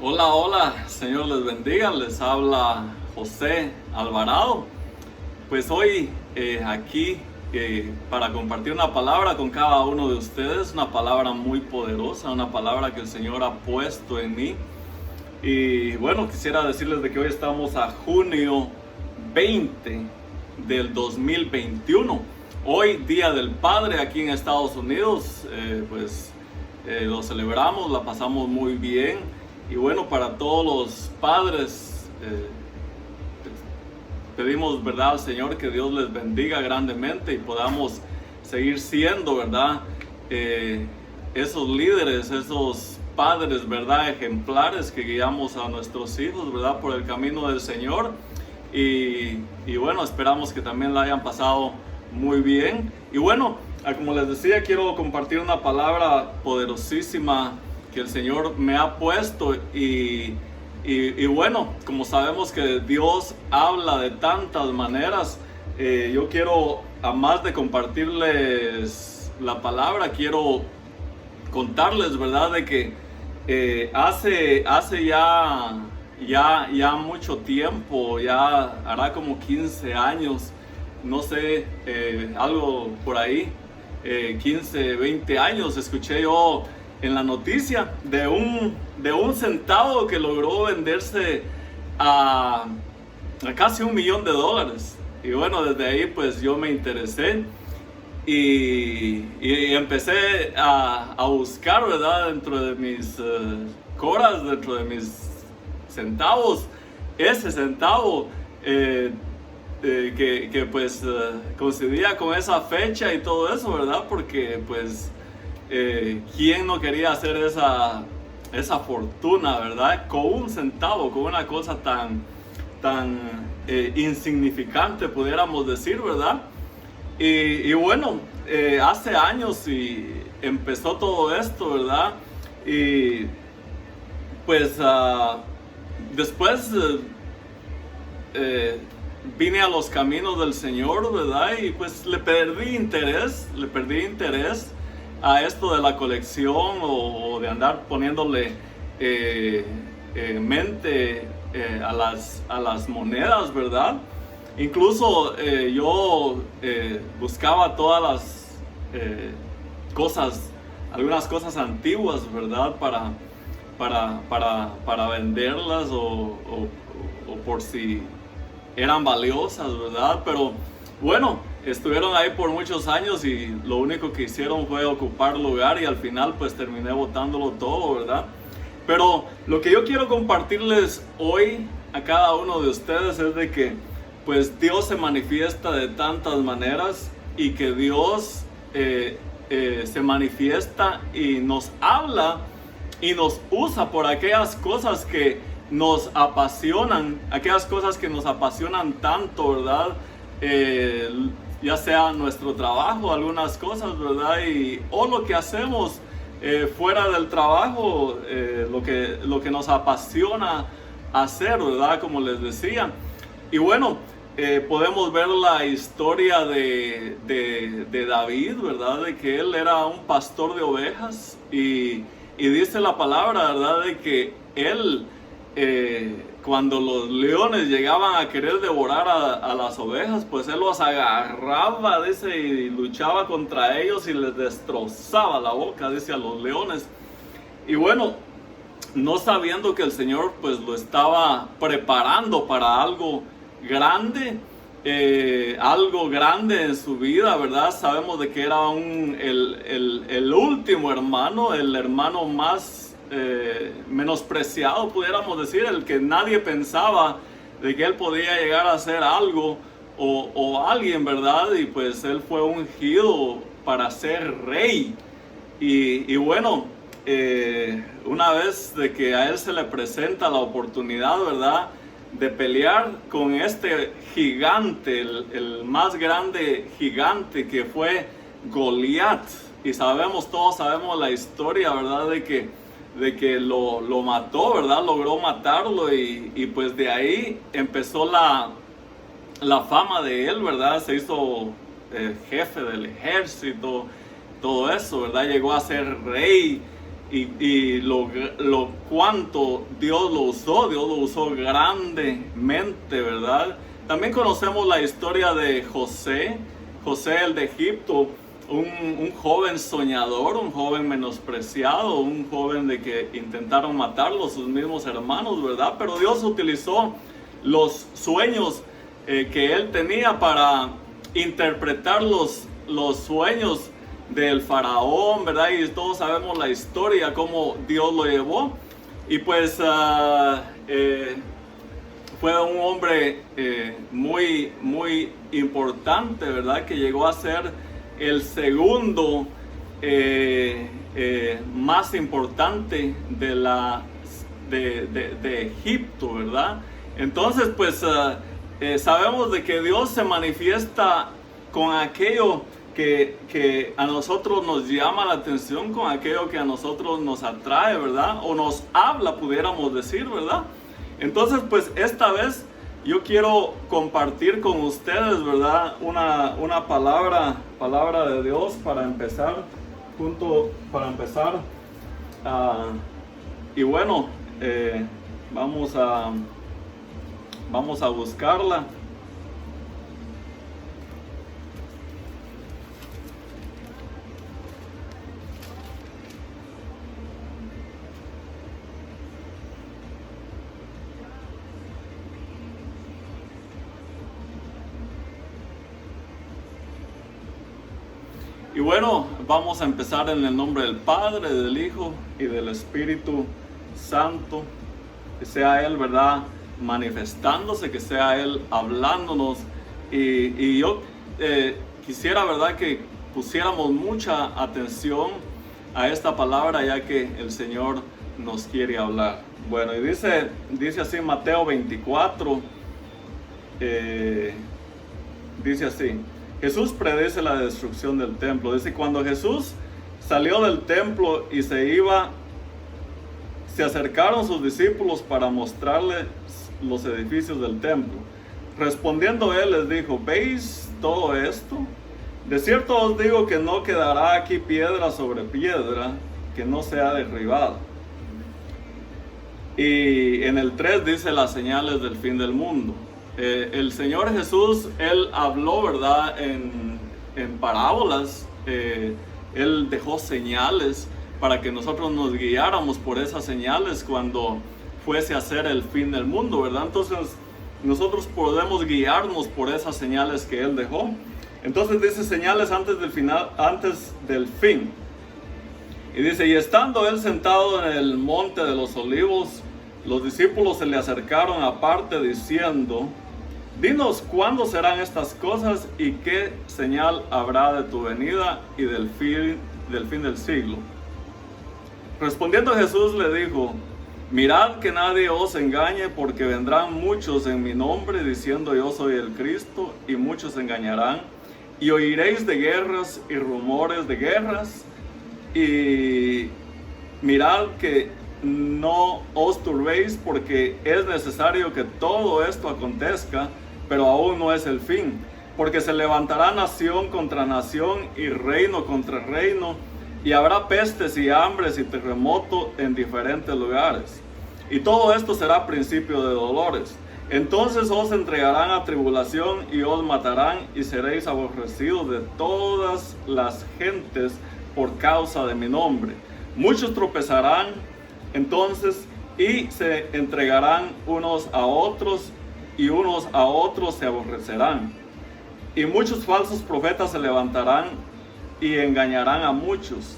Hola, hola, Señor les bendiga, les habla José Alvarado. Pues hoy aquí para compartir una palabra con cada uno de ustedes, una palabra muy poderosa, una palabra que el Señor ha puesto en mí. Y bueno, quisiera decirles de que hoy estamos a junio 20 del 2021. Hoy, Día del Padre aquí en Estados Unidos, lo celebramos, la pasamos muy bien. Y bueno, para todos los padres, pedimos, ¿verdad?, al Señor que Dios les bendiga grandemente y podamos seguir siendo, ¿verdad?, esos líderes, esos padres, ¿verdad?, ejemplares que guiamos a nuestros hijos, ¿verdad?, por el camino del Señor. Y bueno, esperamos que también la hayan pasado muy bien. Y bueno, como les decía, quiero compartir una palabra poderosísima que el Señor me ha puesto y bueno, como sabemos que Dios habla de tantas maneras, yo quiero, a más de compartirles la palabra, quiero contarles, ¿verdad?, de que hace ya mucho tiempo, ya hará como 15 años, no sé, algo por ahí, 15, 20 años, escuché yo en la noticia de un centavo que logró venderse a casi $1,000,000. Y bueno, desde ahí pues yo me interesé y empecé a buscar, ¿verdad?, dentro de mis coras, dentro de mis centavos, ese centavo que pues coincidía con esa fecha y todo eso, ¿verdad? Porque pues ¿quién no quería hacer esa fortuna, ¿verdad?, con un centavo, con una cosa tan insignificante, pudiéramos decir, ¿verdad? Y bueno, hace años y empezó todo esto, ¿verdad? Y pues después vine a los caminos del Señor, ¿verdad? Y pues le perdí interés a esto de la colección o de andar poniéndole mente a las monedas, ¿verdad? Incluso yo buscaba todas las cosas, algunas cosas antiguas, ¿verdad?, para venderlas o por si eran valiosas, ¿verdad? Pero bueno, estuvieron ahí por muchos años y lo único que hicieron fue ocupar lugar y al final pues terminé botándolo todo, ¿verdad? Pero lo que yo quiero compartirles hoy a cada uno de ustedes es de que pues Dios se manifiesta de tantas maneras y que Dios se manifiesta y nos habla y nos usa por aquellas cosas que nos apasionan, tanto, ¿verdad? Ya sea nuestro trabajo, algunas cosas, ¿verdad? O lo que hacemos fuera del trabajo, lo que nos apasiona hacer, ¿verdad? Como les decía. Y bueno, podemos ver la historia de David, ¿verdad? De que él era un pastor de ovejas y dice la palabra, ¿verdad?, de que él, cuando los leones llegaban a querer devorar a las ovejas, pues él los agarraba, dice, y luchaba contra ellos y les destrozaba la boca, dice, a los leones. Y bueno, no sabiendo que el Señor pues lo estaba preparando para algo grande en su vida, ¿verdad? Sabemos de que era el último hermano, el hermano más menospreciado, pudiéramos decir, el que nadie pensaba de que él podía llegar a hacer algo o alguien, ¿verdad? Y pues él fue ungido para ser rey. Y bueno, una vez de que a él se le presenta la oportunidad, ¿verdad?, de pelear con este gigante, el más grande gigante que fue Goliat. Y todos sabemos la historia, ¿verdad?, de que lo mató, ¿verdad? Logró matarlo y pues de ahí empezó la fama de él, ¿verdad? Se hizo jefe del ejército, todo eso, ¿verdad? Llegó a ser rey y lo cuánto Dios lo usó grandemente, ¿verdad? También conocemos la historia de José el de Egipto, un joven soñador, un joven menospreciado, un joven de que intentaron matarlo sus mismos hermanos, ¿verdad? Pero Dios utilizó los sueños que él tenía para interpretar los sueños del faraón, ¿verdad? Y todos sabemos la historia, cómo Dios lo llevó. Y pues fue un hombre muy importante, ¿verdad? Que llegó a ser el segundo más importante de Egipto, ¿verdad? Entonces, pues sabemos de que Dios se manifiesta con aquello que a nosotros nos llama la atención, con aquello que a nosotros nos atrae, ¿verdad? O nos habla, pudiéramos decir, ¿verdad? Entonces, pues esta vez yo quiero compartir con ustedes, ¿verdad? Una palabra de Dios para empezar, y bueno, vamos a buscarla. Y bueno, vamos a empezar en el nombre del Padre, del Hijo y del Espíritu Santo. Que sea Él, ¿verdad?, manifestándose, que sea Él hablándonos. Y yo quisiera, ¿verdad?, que pusiéramos mucha atención a esta palabra, ya que el Señor nos quiere hablar. Bueno, y dice así Mateo 24, dice así: Jesús predice la destrucción del templo. Dice: cuando Jesús salió del templo y se iba, se acercaron sus discípulos para mostrarles los edificios del templo. Respondiendo él les dijo: ¿veis todo esto? De cierto os digo que no quedará aquí piedra sobre piedra que no sea derribada. Y en el 3 dice las señales del fin del mundo. El Señor Jesús, Él habló, ¿verdad?, en parábolas. Él dejó señales para que nosotros nos guiáramos por esas señales cuando fuese a ser el fin del mundo, ¿verdad? Entonces nosotros podemos guiarnos por esas señales que Él dejó. Entonces dice señales antes del fin. Y dice: y estando Él sentado en el monte de los olivos, los discípulos se le acercaron aparte diciendo: dinos cuándo serán estas cosas y qué señal habrá de tu venida y del fin del siglo. Respondiendo Jesús le dijo: mirad que nadie os engañe, porque vendrán muchos en mi nombre diciendo yo soy el Cristo, y muchos se engañarán. Y oiréis de guerras y rumores de guerras, y mirad que no os turbéis, porque es necesario que todo esto acontezca, pero aún no es el fin. Porque se levantará nación contra nación y reino contra reino, y habrá pestes y hambres y terremotos en diferentes lugares. Y todo esto será principio de dolores. Entonces os entregarán a tribulación y os matarán, y seréis aborrecidos de todas las gentes por causa de mi nombre. Muchos tropezarán entonces y se entregarán unos a otros, y unos a otros se aborrecerán. Y muchos falsos profetas se levantarán y engañarán a muchos.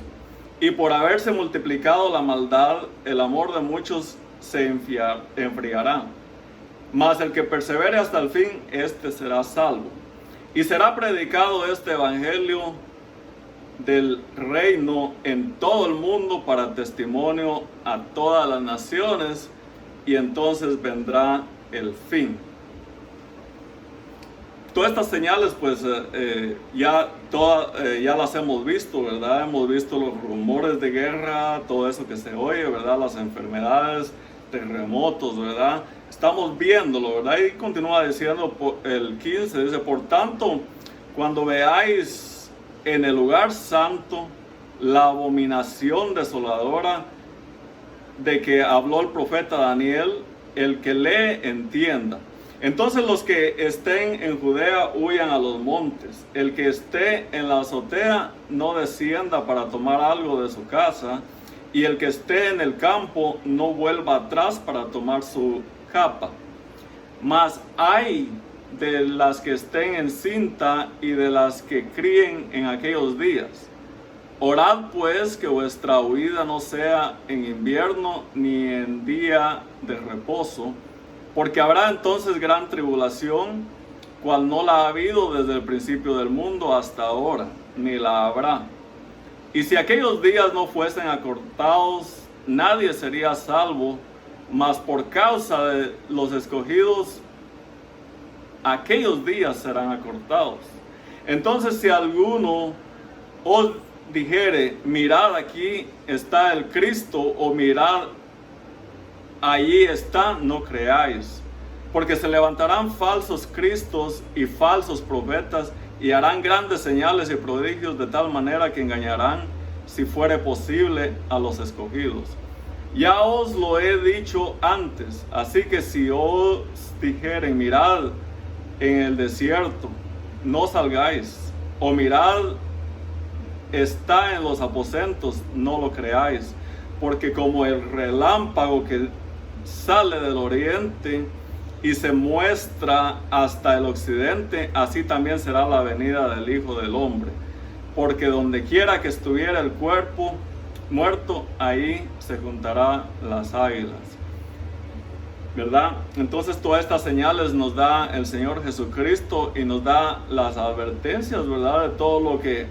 Y por haberse multiplicado la maldad, el amor de muchos se enfriará. Mas el que persevere hasta el fin, éste será salvo. Y será predicado este evangelio del reino en todo el mundo para testimonio a todas las naciones, y entonces vendrá el fin. Todas estas señales, pues ya las hemos visto, ¿verdad? Hemos visto los rumores de guerra, todo eso que se oye, ¿verdad? Las enfermedades, terremotos, ¿verdad? Estamos viéndolo, ¿verdad? Y continúa diciendo el 15, dice: por tanto, cuando veáis en el lugar santo la abominación desoladora de que habló el profeta Daniel, el que lee entienda. Entonces los que estén en Judea huyan a los montes. El que esté en la azotea no descienda para tomar algo de su casa. Y el que esté en el campo no vuelva atrás para tomar su capa. Mas ay de las que estén en cinta y de las que críen en aquellos días. Orad pues que vuestra huida no sea en invierno ni en día de reposo, porque habrá entonces gran tribulación, cual no la ha habido desde el principio del mundo hasta ahora, ni la habrá. Y si aquellos días no fuesen acortados, nadie sería salvo, mas por causa de los escogidos, aquellos días serán acortados. Entonces si alguno os dijere, mirad, aquí está el Cristo, o mirad, allí está, no creáis, porque se levantarán falsos cristos y falsos profetas, y harán grandes señales y prodigios de tal manera que engañarán, si fuere posible, a los escogidos. Ya os lo he dicho antes, así que si os dijeren, mirad en el desierto, no salgáis, o mirad, está en los aposentos, no lo creáis, porque como el relámpago que sale del oriente y se muestra hasta el occidente, así también será la venida del Hijo del Hombre. Porque donde quiera que estuviera el cuerpo muerto, ahí se juntarán las águilas. ¿Verdad? Entonces todas estas señales nos da el Señor Jesucristo y nos da las advertencias, ¿verdad? De todo lo que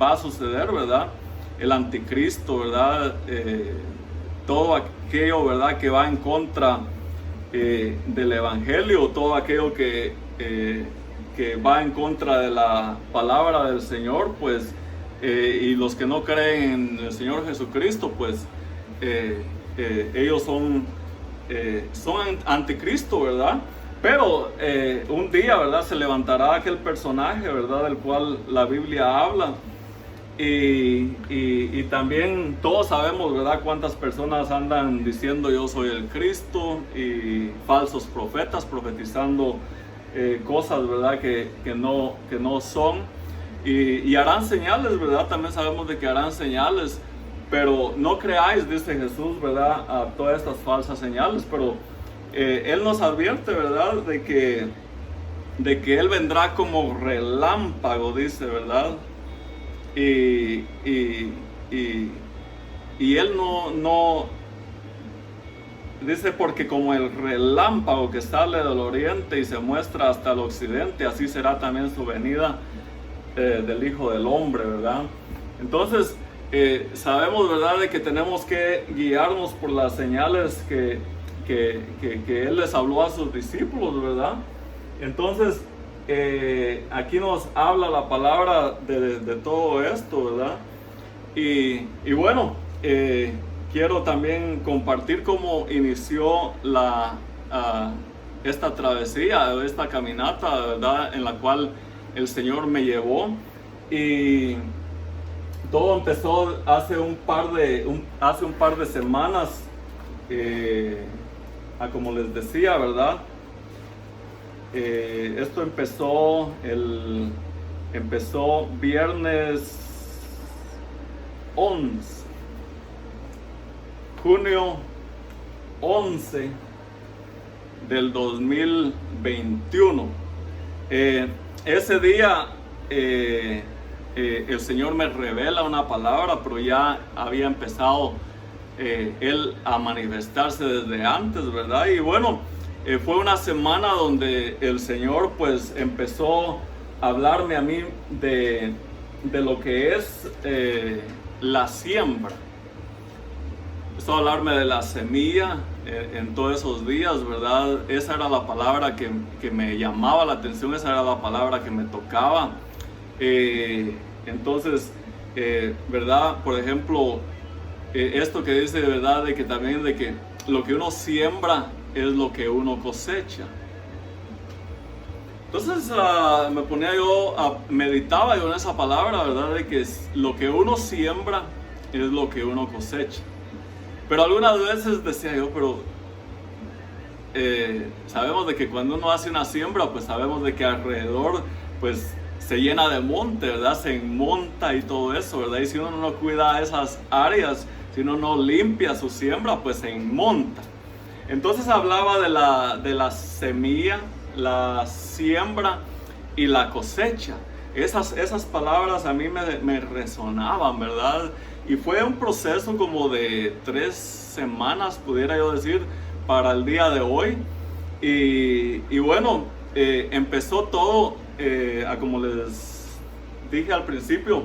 va a suceder, ¿verdad? El anticristo, ¿verdad? Todo aquello, ¿verdad? Que va en contra del evangelio, todo aquello que va en contra de la palabra del Señor, pues, y los que no creen en el Señor Jesucristo, pues, ellos son anticristo, ¿verdad? Pero un día, ¿verdad? Se levantará aquel personaje, ¿verdad? Del cual la Biblia habla. Y también todos sabemos, ¿verdad? Cuántas personas andan diciendo yo soy el Cristo, y falsos profetas profetizando cosas, ¿verdad? Que no son. Y harán señales, ¿verdad? También sabemos de que harán señales. Pero no creáis, dice Jesús, ¿verdad? A todas estas falsas señales. Pero Él nos advierte, ¿verdad? De que Él vendrá como relámpago, dice, ¿verdad? Y Él no dice, porque como el relámpago que sale del oriente y se muestra hasta el occidente, así será también su venida del Hijo del Hombre, ¿verdad? Entonces sabemos, ¿verdad?, de que tenemos que guiarnos por las señales que Él les habló a sus discípulos, ¿verdad? Entonces aquí nos habla la palabra de todo esto, ¿verdad? Y bueno, quiero también compartir cómo inició esta travesía, esta caminata, ¿verdad?, en la cual el Señor me llevó. Y todo empezó hace un par de semanas, como les decía, ¿verdad? Esto empezó viernes 11, junio 11 del 2021. Ese día el Señor me revela una palabra, pero ya había empezado Él a manifestarse desde antes, ¿verdad? Y bueno, fue una semana donde el Señor pues empezó a hablarme a mí de lo que es la siembra. Empezó a hablarme de la semilla en todos esos días, ¿verdad? Esa era la palabra que me llamaba la atención, esa era la palabra que me tocaba. Entonces, ¿verdad? Por ejemplo, esto que dice, ¿verdad? De que también de que lo que uno siembra es lo que uno cosecha. Entonces me ponía yo, meditaba yo en esa palabra, ¿verdad? De que lo que uno siembra es lo que uno cosecha. Pero algunas veces decía yo, pero sabemos de que cuando uno hace una siembra, pues sabemos de que alrededor, pues se llena de monte, ¿verdad? Se enmonta y todo eso, ¿verdad? Y si uno no cuida esas áreas, si uno no limpia su siembra, pues se enmonta. Entonces hablaba de la semilla, la siembra y la cosecha. Esas palabras a mí me resonaban, ¿verdad? Y fue un proceso como de 3 semanas, pudiera yo decir, para el día de hoy. Y bueno, empezó todo, como les dije al principio,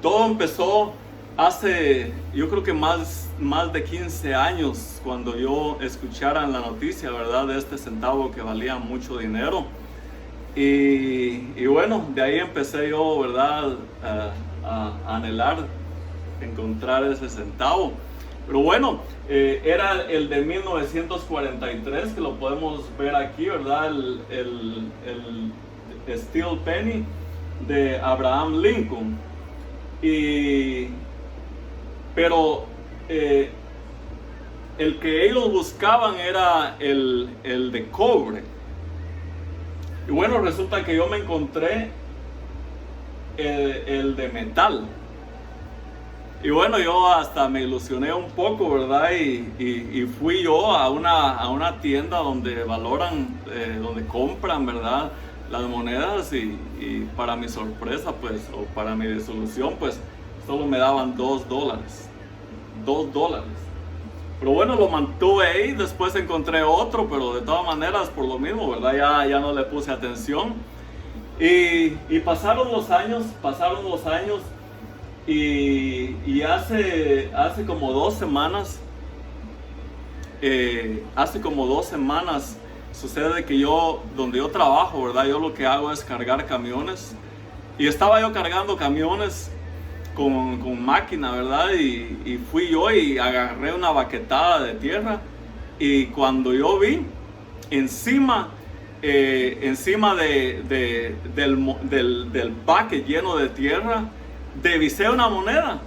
todo empezó hace, yo creo que más de 15 años, cuando yo escuchara la noticia, ¿verdad? De este centavo que valía mucho dinero. Y bueno, de ahí empecé yo, ¿verdad? A anhelar encontrar ese centavo. Pero bueno, era el de 1943, que lo podemos ver aquí, ¿verdad? El Steel Penny de Abraham Lincoln. Pero el que ellos buscaban era el de cobre. Y bueno, resulta que yo me encontré el de metal. Y bueno, yo hasta me ilusioné un poco, ¿verdad? Y fui yo a una tienda donde valoran, donde compran, ¿verdad? Las monedas y para mi sorpresa, pues, o para mi desilusión, pues, solo me daban $2. $2. Pero bueno, lo mantuve ahí, después encontré otro, pero de todas maneras, por lo mismo, ¿verdad? Ya no le puse atención. Y pasaron los años, y hace como 2 semanas, sucede que donde yo trabajo, ¿verdad? Yo lo que hago es cargar camiones. Y estaba yo cargando camiones con máquina, ¿verdad? Y fui yo y agarré una baquetada de tierra. Y cuando yo vi, encima del bucket lleno de tierra, divisé una moneda.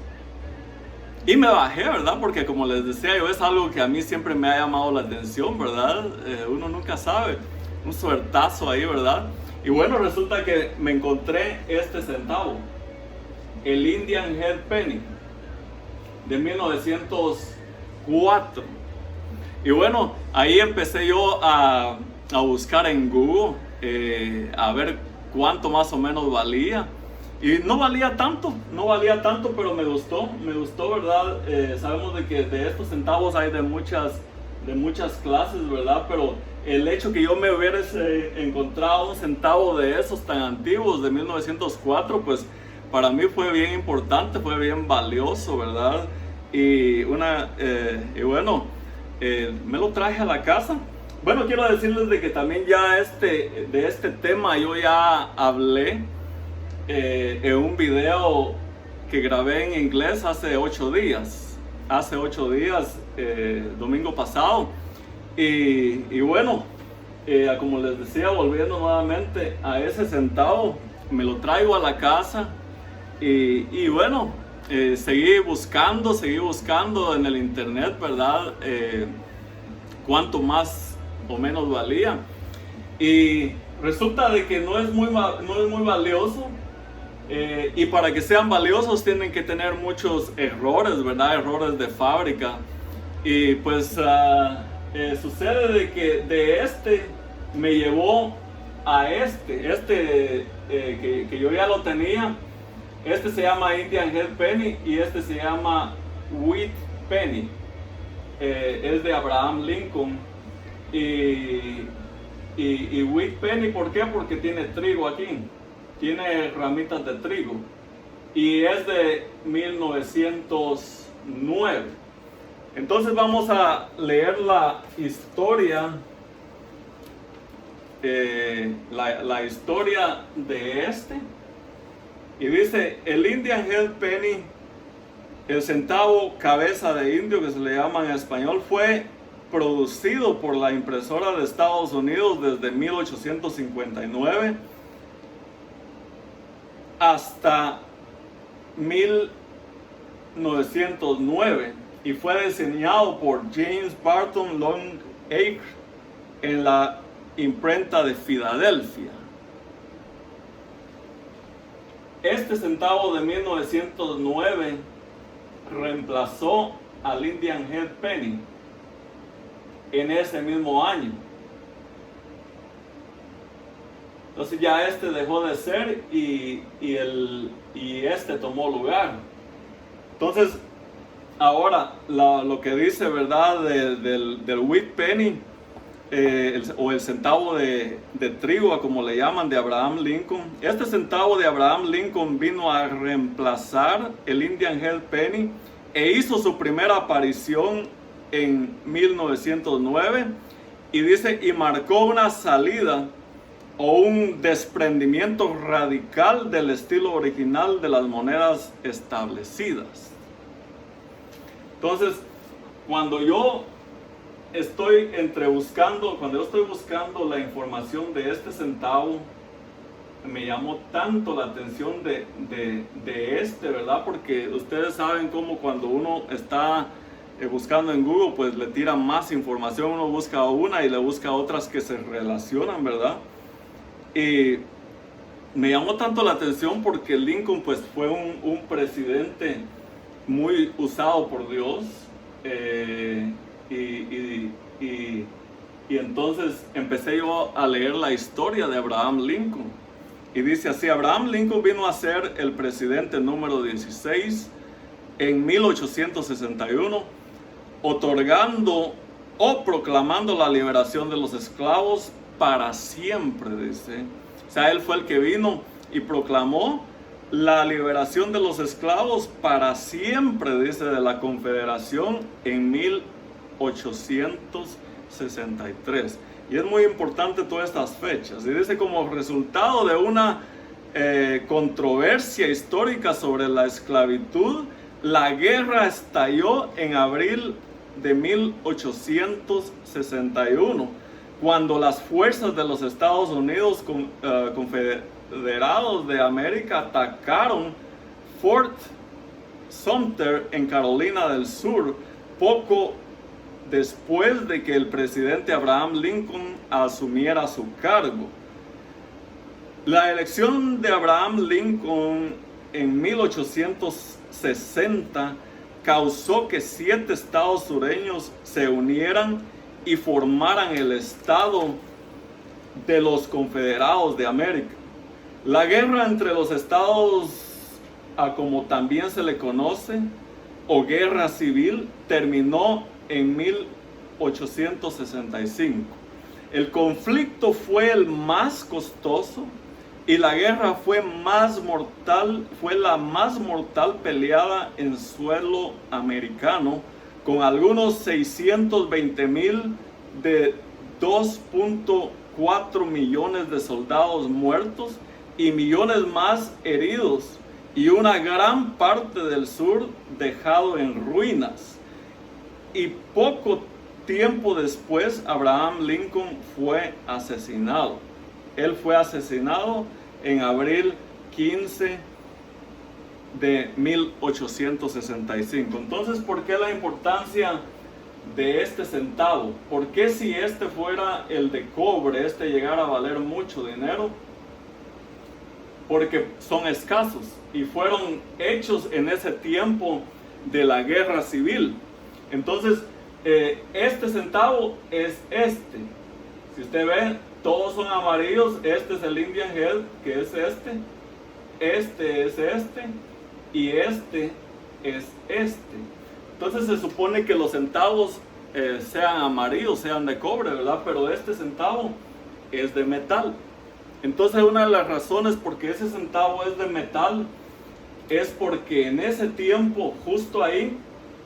Y me bajé, ¿verdad? Porque como les decía yo, es algo que a mí siempre me ha llamado la atención, ¿verdad? Uno nunca sabe. Un suertazo ahí, ¿verdad? Y bueno, resulta que me encontré este centavo. El Indian Head Penny de 1904. Y bueno, ahí empecé yo a buscar en Google, a ver cuánto más o menos valía. Y no valía tanto, pero me gustó, ¿verdad? Sabemos de que de estos centavos hay de muchas clases, ¿verdad? Pero el hecho que yo me hubiera encontrado un centavo de esos tan antiguos de 1904, pues para mí fue bien importante, fue bien valioso, ¿verdad? Y bueno, me lo traje a la casa. Bueno, quiero decirles de que también ya de este tema yo ya hablé en un video que grabé en inglés hace 8 días. Domingo pasado. Y bueno, como les decía, volviendo nuevamente a ese centavo, me lo traigo a la casa. Y bueno, seguí buscando en el internet, ¿verdad? Cuánto más o menos valía. Y resulta de que no es muy valioso. Y para que sean valiosos tienen que tener muchos errores, ¿verdad? Errores de fábrica. Y pues sucede de que de este me llevó a que yo ya lo tenía. Este se llama Indian Head Penny y este se llama Wheat Penny. Es de Abraham Lincoln. Y Wheat Penny, ¿por qué? Porque tiene trigo aquí. Tiene ramitas de trigo. Y es de 1909. Entonces vamos a leer la historia. La historia de este. Y dice, el Indian Head Penny, el centavo cabeza de indio que se le llama en español, fue producido por la impresora de Estados Unidos desde 1859 hasta 1909 y fue diseñado por James Barton Longacre en la imprenta de Filadelfia. Este centavo de 1909 reemplazó al Indian Head Penny en ese mismo año. Entonces ya este dejó de ser y este tomó lugar. Entonces ahora lo que dice, ¿verdad?, del wheat penny, o el centavo de trigo, como le llaman, de Abraham Lincoln. Este centavo de Abraham Lincoln vino a reemplazar el Indian Head Penny e hizo su primera aparición en 1909 y dice, y marcó una salida o un desprendimiento radical del estilo original de las monedas establecidas. Entonces, cuando yo estoy buscando la información de este centavo, me llamó tanto la atención de este, ¿verdad? Porque ustedes saben cómo cuando uno está buscando en Google, pues le tiran más información, uno busca una y le busca otras que se relacionan, ¿verdad? Y me llamó tanto la atención porque Lincoln pues fue un presidente muy usado por Dios, y entonces empecé yo a leer la historia de Abraham Lincoln y dice así: Abraham Lincoln vino a ser el presidente número 16 en 1861, otorgando o proclamando la liberación de los esclavos para siempre, dice. O sea, él fue el que vino y proclamó la liberación de los esclavos para siempre, dice, de la Confederación en 1863. Y es muy importante todas estas fechas. Y dice, como resultado de una controversia histórica sobre la esclavitud, la guerra estalló en abril de 1861, cuando las fuerzas de los Estados Unidos confederados de América atacaron Fort Sumter en Carolina del Sur, poco después de que el presidente Abraham Lincoln asumiera su cargo. La elección de Abraham Lincoln en 1860 causó que 7 estados sureños se unieran y formaran el estado de los Confederados de América. La guerra entre los estados, como también se le conoce, o guerra civil, terminó en 1865. El conflicto fue el más costoso y la guerra fue la más mortal peleada en suelo americano, con algunos 620,000 de 2.4 millones de soldados muertos y millones más heridos, y una gran parte del sur dejado en ruinas. Y poco tiempo después, Abraham Lincoln fue asesinado. Él fue asesinado en abril 15 de 1865. Entonces, ¿por qué la importancia de este centavo? ¿Por qué si este fuera el de cobre, este llegara a valer mucho dinero? Porque son escasos y fueron hechos en ese tiempo de la guerra civil. Entonces, este centavo es este. Si usted ve, todos son amarillos. Este es el Indian Head, que es este. Este es este. Y este es este. Entonces se supone que los centavos sean amarillos, sean de cobre, ¿verdad? Pero este centavo es de metal. Entonces una de las razones por qué ese centavo es de metal es porque en ese tiempo, justo ahí,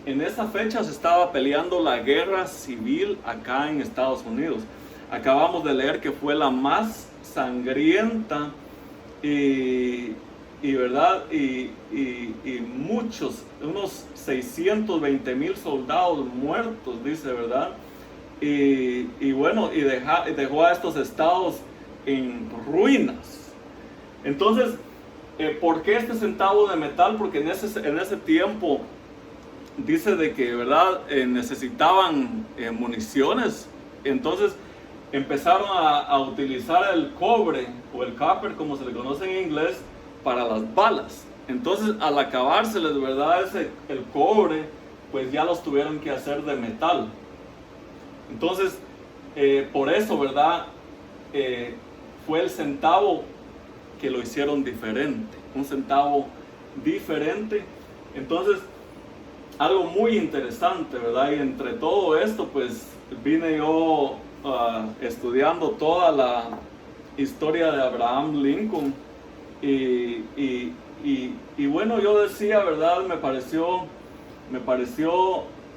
en esa fecha se estaba peleando la guerra civil acá en Estados Unidos. Acabamos de leer que fue la más sangrienta ¿verdad? Y muchos, unos 620,000 soldados muertos, dice, ¿verdad? y bueno, dejó a estos estados en ruinas. Entonces, ¿por qué este centavo de metal? Porque en ese tiempo dice de que, ¿verdad? Necesitaban municiones. Entonces empezaron a utilizar el cobre o el copper, como se le conoce en inglés, para las balas. Entonces, al acabárseles, ¿verdad? El cobre, pues ya los tuvieron que hacer de metal. Entonces, por eso, ¿verdad? Fue el centavo que lo hicieron diferente, un centavo diferente. Entonces, algo muy interesante, ¿verdad? Y entre todo esto, pues vine yo estudiando toda la historia de Abraham Lincoln y bueno, yo decía, ¿verdad? Me pareció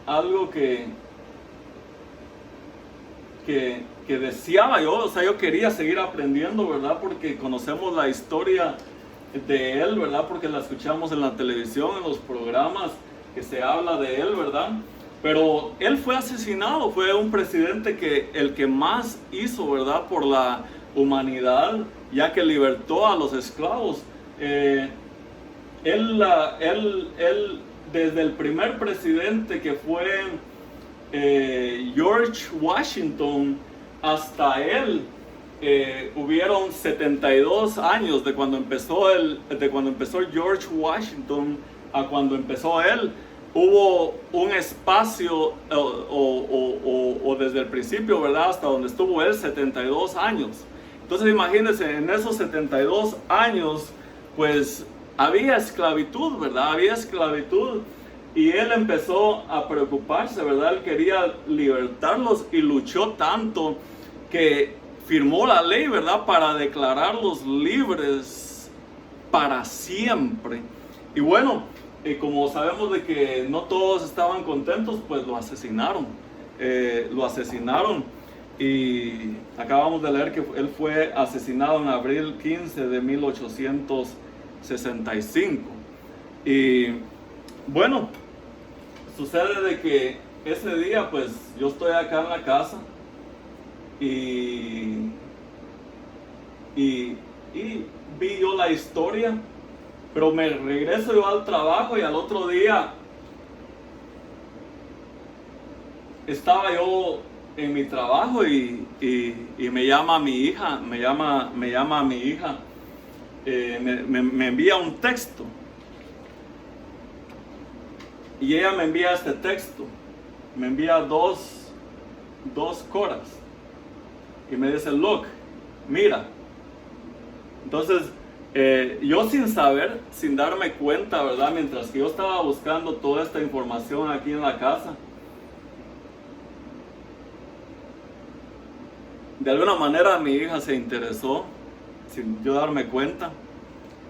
algo que deseaba yo, o sea, yo quería seguir aprendiendo, ¿verdad? Porque conocemos la historia de él, ¿verdad? Porque la escuchamos en la televisión, en los programas que se habla de él, ¿verdad? Pero él fue asesinado, fue un presidente el que más hizo, ¿verdad? Por la humanidad, ya que libertó a los esclavos. Él, desde el primer presidente que fue George Washington, hasta él, hubieron 72 años de cuando empezó George Washington a cuando empezó él. Hubo un espacio, o desde el principio, ¿verdad? Hasta donde estuvo él, 72 años. Entonces imagínense, en esos 72 años, pues había esclavitud, ¿verdad? Había esclavitud. Y él empezó a preocuparse, ¿verdad? Él quería libertarlos y luchó tanto que firmó la ley, ¿verdad? Para declararlos libres para siempre. Y bueno, como sabemos de que no todos estaban contentos, pues lo asesinaron. Y acabamos de leer que él fue asesinado en abril 15 de 1865. Y bueno, sucede de que ese día, pues yo estoy acá en la casa y vi yo la historia, pero me regreso yo al trabajo y al otro día estaba yo en mi trabajo y me llama mi hija, me llama mi hija, me envía un texto. Y ella me envía este texto, me envía dos coras y me dice, look, mira. Entonces, yo sin saber, sin darme cuenta, ¿verdad? Mientras que yo estaba buscando toda esta información aquí en la casa, de alguna manera mi hija se interesó, sin yo darme cuenta.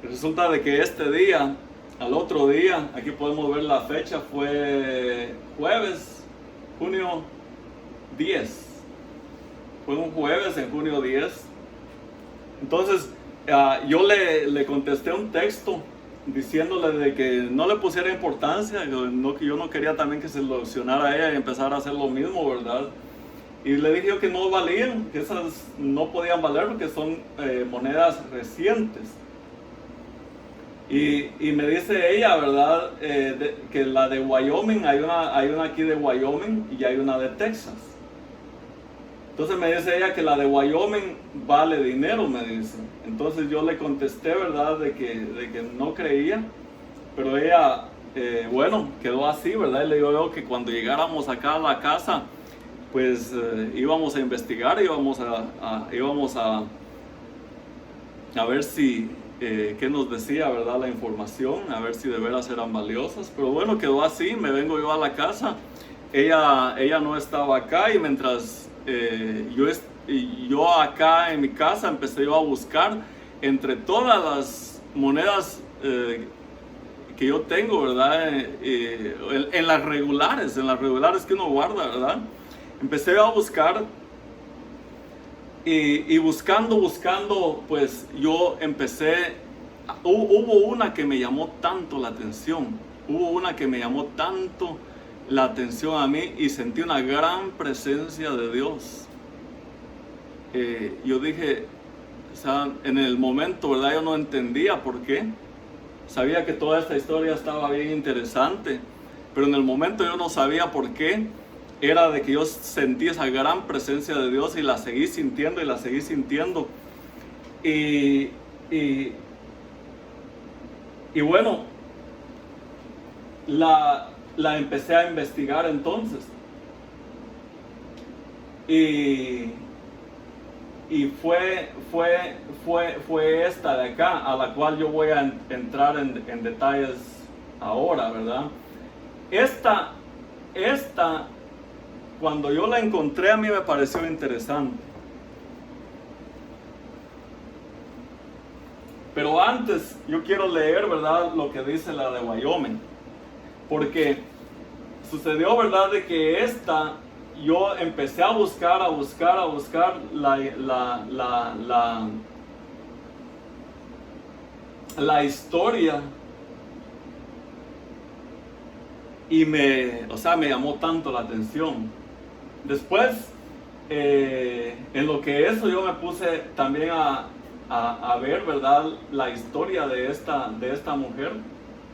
Resulta de que este día, al otro día, aquí podemos ver la fecha, fue jueves, junio 10. Fue un jueves en junio 10. Entonces, yo le contesté un texto diciéndole de que no le pusiera importancia, que yo no quería también que se lo opcionara a ella y empezar a hacer lo mismo, ¿verdad? Y le dije yo que no valían, que esas no podían valer porque son monedas recientes. Y me dice ella, ¿verdad? Que la de Wyoming, hay una aquí de Wyoming y hay una de Texas. Entonces me dice ella que la de Wyoming vale dinero, me dice. Entonces yo le contesté, ¿verdad? De que no creía. Pero ella, bueno, quedó así, ¿verdad? Y le digo yo que cuando llegáramos acá a la casa, pues íbamos a investigar, íbamos a ver si... qué nos decía, ¿verdad? La información, a ver si de veras eran valiosas. Pero bueno, quedó así, me vengo yo a la casa, ella no estaba acá y mientras yo acá en mi casa empecé yo a buscar entre todas las monedas que yo tengo, ¿verdad? En las regulares que uno guarda, ¿verdad? Empecé yo a buscar y buscando, pues yo empecé, hubo una que me llamó tanto la atención, hubo una que me llamó tanto la atención a mí y sentí una gran presencia de Dios. Yo dije, o sea, en el momento, ¿verdad? Yo no entendía por qué. Sabía que toda esta historia estaba bien interesante, pero en el momento yo no sabía por qué. Era de que yo sentí esa gran presencia de Dios y la seguí sintiendo y la seguí sintiendo. Y bueno, la empecé a investigar entonces. Y fue esta de acá, a la cual yo voy a entrar en detalles ahora, ¿verdad? Esta, cuando yo la encontré, a mí me pareció interesante. Pero antes, yo quiero leer, ¿verdad?, lo que dice la de Wyoming. Porque sucedió, ¿verdad?, de que yo empecé a buscar la historia. Y me llamó tanto la atención. Después, en lo que eso yo me puse también a ver, ¿verdad?, la historia de esta mujer,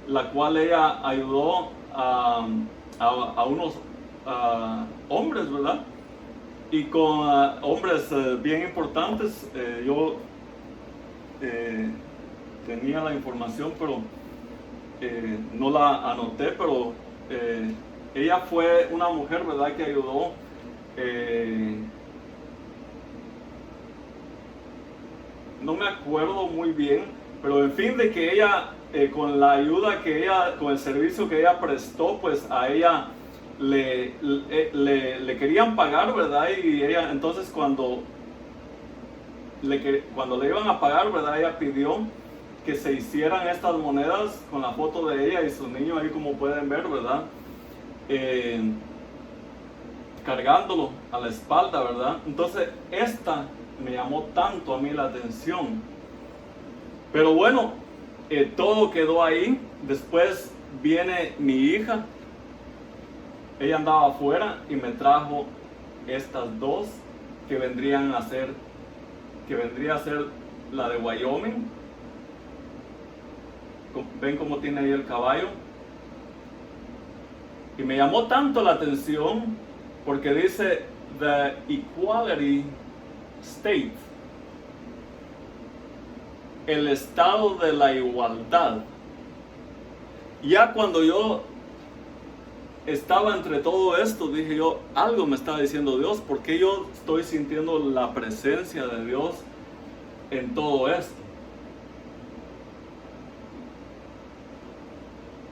la cual ella ayudó a unos hombres, ¿verdad? Y con hombres bien importantes. Yo tenía la información, pero no la anoté, pero ella fue una mujer, ¿verdad?, que ayudó no me acuerdo muy bien, pero en fin, de que ella con la ayuda con el servicio que ella prestó, pues a ella le querían pagar, ¿verdad? Y ella entonces cuando le iban a pagar, ¿verdad?, ella pidió que se hicieran estas monedas con la foto de ella y su niño ahí, como pueden ver, ¿verdad? Cargándolo a la espalda, ¿verdad? Entonces esta me llamó tanto a mí la atención. Pero bueno, todo quedó ahí. Después viene mi hija. Ella andaba afuera y me trajo estas dos que vendría a ser la de Wyoming. Ven cómo tiene ahí el caballo. Y me llamó tanto la atención porque dice The Equality State, el estado de la igualdad. Ya cuando yo estaba entre todo esto, dije yo, algo me está diciendo Dios, porque yo estoy sintiendo la presencia de Dios en todo esto.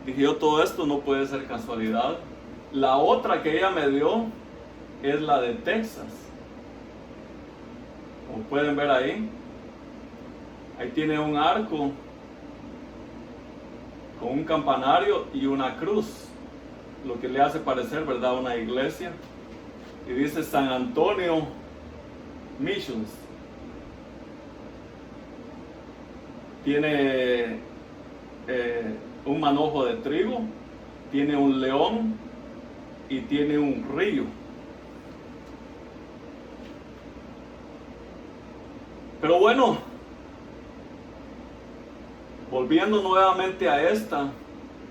Dije yo, todo esto no puede ser casualidad. La otra que ella me dio es la de Texas. Como pueden ver ahí tiene un arco con un campanario y una cruz, lo que le hace parecer, ¿verdad?, una iglesia. Y dice San Antonio Missions. Tiene un manojo de trigo, tiene un león y tiene un río. Pero bueno, volviendo nuevamente a esta,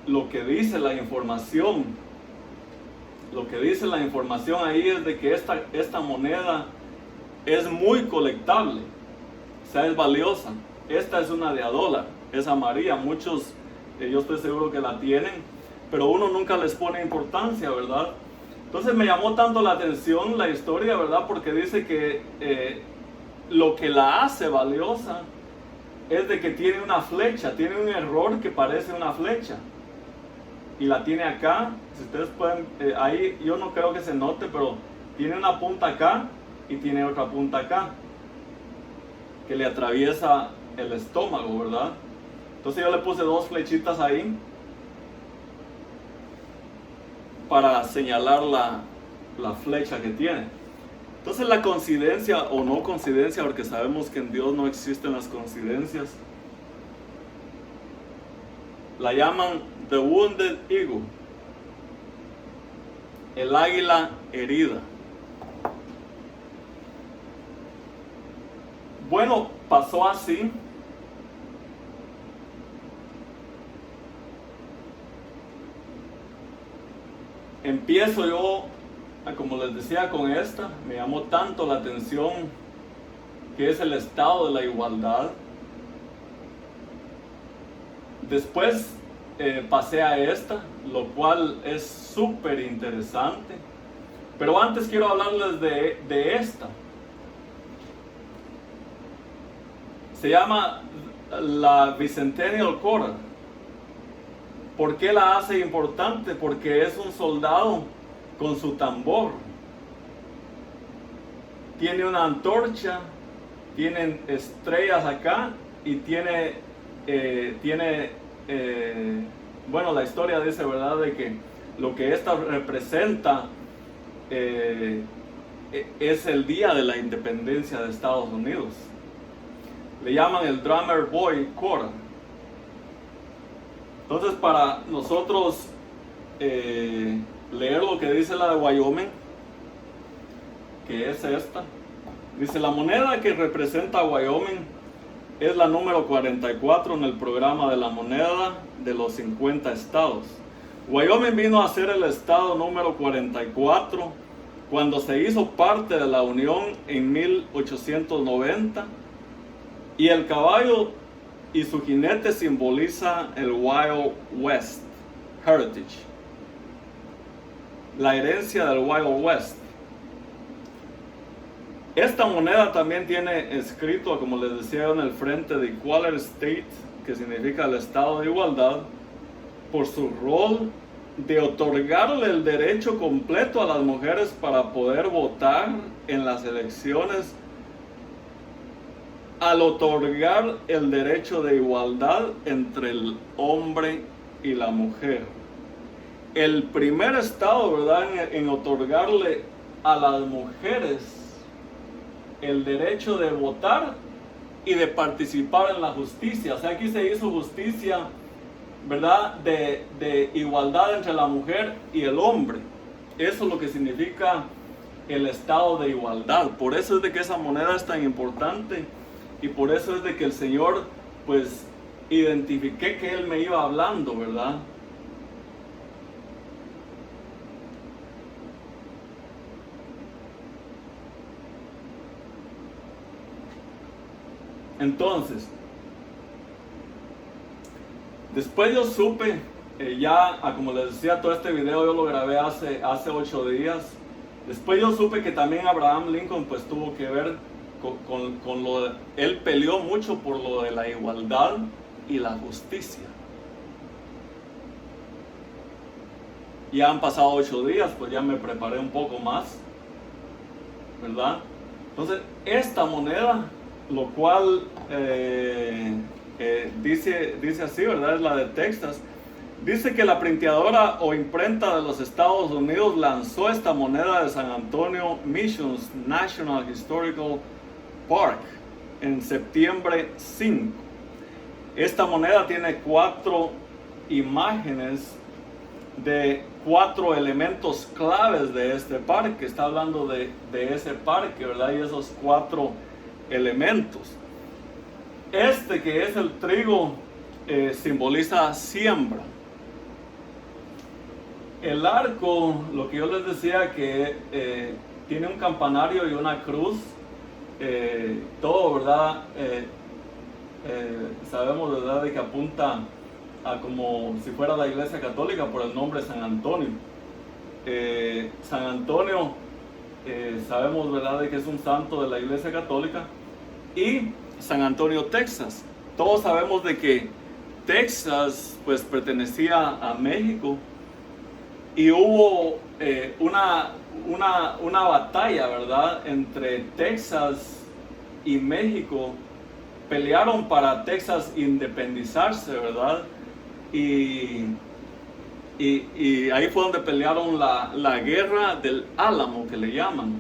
lo que dice la información ahí es de que esta moneda es muy colectable, o sea, es valiosa. Esta es una de $1, es amarilla. Muchos, yo estoy seguro que la tienen, pero uno nunca les pone importancia, ¿verdad? Entonces me llamó tanto la atención la historia, ¿verdad? Porque dice que lo que la hace valiosa es de que tiene una flecha, tiene un error que parece una flecha. Y la tiene acá, si ustedes pueden, ahí yo no creo que se note, pero tiene una punta acá y tiene otra punta acá, que le atraviesa el estómago, ¿verdad? Entonces yo le puse 2 flechitas ahí para señalar la flecha que tiene. Entonces la coincidencia o no coincidencia, porque sabemos que en Dios no existen las coincidencias, la llaman The Wounded Eagle. el águila herida. Bueno, pasó así. Empiezo yo, como les decía, con esta. Me llamó tanto la atención que es el estado de la igualdad. Después pasé a esta, lo cual es súper interesante. Pero antes quiero hablarles de esta. Se llama la Bicentennial Quarter. ¿Por qué la hace importante? Porque es un soldado con su tambor. Tiene una antorcha, tienen estrellas acá y bueno, la historia dice, ¿verdad?, de que lo que esta representa es el día de la independencia de Estados Unidos. Le llaman el Drummer Boy Quarter. Entonces, para nosotros leer lo que dice la de Wyoming, que es esta, dice: la moneda que representa a Wyoming es la número 44 en el programa de la moneda de los 50 estados. Wyoming vino a ser el estado número 44 cuando se hizo parte de la Unión en 1890, y el caballo y su jinete simboliza el Wild West Heritage, la herencia del Wild West. Esta moneda también tiene escrito, como les decía, en el frente de Equality State, que significa el estado de igualdad, por su rol de otorgarle el derecho completo a las mujeres para poder votar en las elecciones, al otorgar el derecho de igualdad entre el hombre y la mujer. El primer estado, ¿verdad?, en otorgarle a las mujeres el derecho de votar y de participar en la justicia. O sea, aquí se hizo justicia, ¿verdad?, de igualdad entre la mujer y el hombre. Eso es lo que significa el estado de igualdad. Por eso es de que esa moneda es tan importante, y por eso es de que el Señor, pues, identifiqué que Él me iba hablando, ¿verdad? Entonces, después yo supe, como les decía, todo este video yo lo grabé hace 8 días. Después yo supe que también Abraham Lincoln pues tuvo que ver con lo de, él peleó mucho por lo de la igualdad y la justicia. Ya han pasado 8 días, pues ya me preparé un poco más, ¿verdad? Entonces, esta moneda, lo cual dice así, ¿verdad? Es la de Texas. Dice que la printeadora o imprenta de los Estados Unidos lanzó esta moneda de San Antonio Missions National Historical Park en septiembre 5. Esta moneda tiene 4 imágenes de 4 elementos claves de este parque. Está hablando de ese parque, ¿verdad? Y esos 4 elementos. Este, que es el trigo, simboliza siembra. El arco, lo que yo les decía, que tiene un campanario y una cruz. Todo, ¿verdad? Sabemos, ¿verdad?, de que apunta a como si fuera la iglesia católica por el nombre San Antonio. San Antonio, sabemos, ¿verdad?, de que es un santo de la iglesia católica. Y San Antonio, Texas. Todos sabemos de que Texas pues pertenecía a México, y hubo una batalla, ¿verdad?, entre Texas y México. Pelearon para Texas independizarse, ¿verdad? Y ahí fue donde pelearon la guerra del Álamo, que le llaman.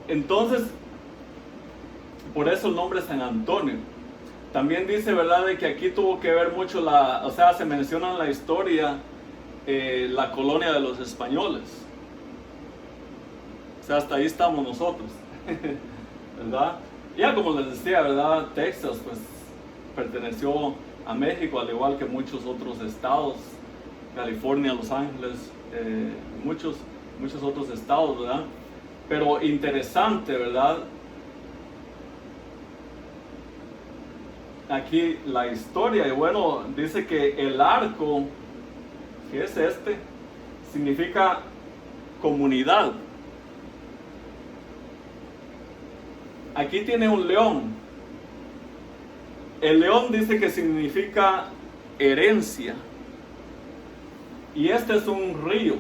Entonces, por eso el nombre San Antonio. También dice, ¿verdad?, de que aquí tuvo que ver mucho se menciona en la historia la colonia de los españoles. O sea, hasta ahí estamos nosotros, ¿verdad? Ya como les decía, ¿verdad? Texas pues perteneció a México, al igual que muchos otros estados, California, Los Ángeles, muchos otros estados, ¿verdad? Pero interesante, ¿verdad? Aquí la historia, y bueno, dice que el arco, que es este, significa comunidad. Aquí tiene un león. El león dice que significa herencia. Y este es un río.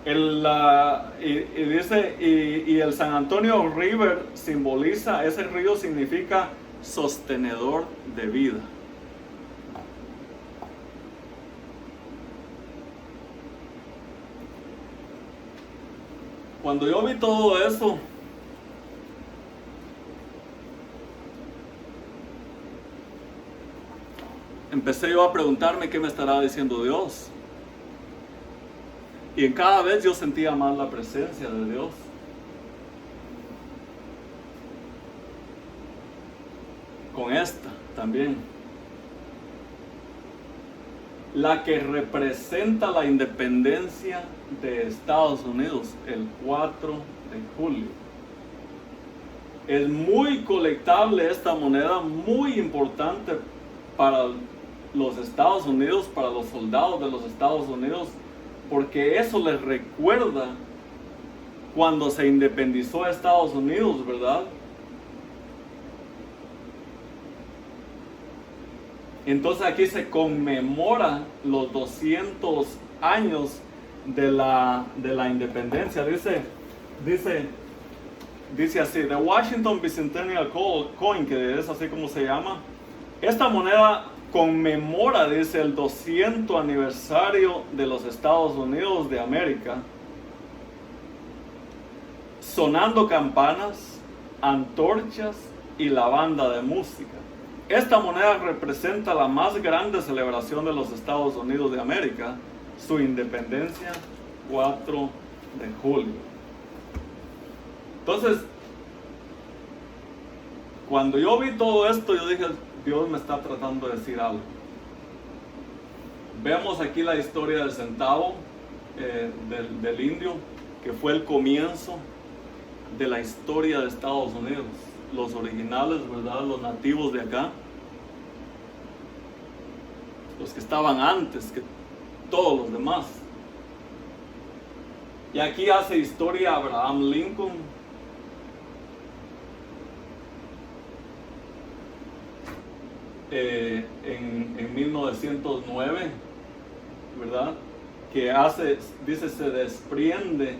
Y el San Antonio River simboliza, ese río significa sostenedor de vida. Cuando yo vi todo eso, empecé yo a preguntarme qué me estará diciendo Dios. Y en cada vez yo sentía más la presencia de Dios. Con esta también. La que representa la independencia de Estados Unidos, el 4 de julio. Es muy colectable esta moneda, muy importante para los Estados Unidos, para los soldados de los Estados Unidos, porque eso les recuerda cuando se independizó Estados Unidos, ¿verdad? Entonces aquí se conmemora los 200 años de la independencia. Dice así, The Washington Bicentennial Coin, que es así como se llama. Esta moneda conmemora, dice, el 200 aniversario de los Estados Unidos de América, sonando campanas, antorchas y la banda de música. Esta moneda representa la más grande celebración de los Estados Unidos de América, su independencia, 4 de julio. Entonces, cuando yo vi todo esto, yo dije, Dios me está tratando de decir algo. Vemos aquí la historia del centavo, del indio, que fue el comienzo de la historia de Estados Unidos. Los originales, ¿verdad? Los nativos de acá. Los que estaban antes que todos los demás. Y aquí hace historia Abraham Lincoln. En 1909, ¿verdad? Que dice, se desprende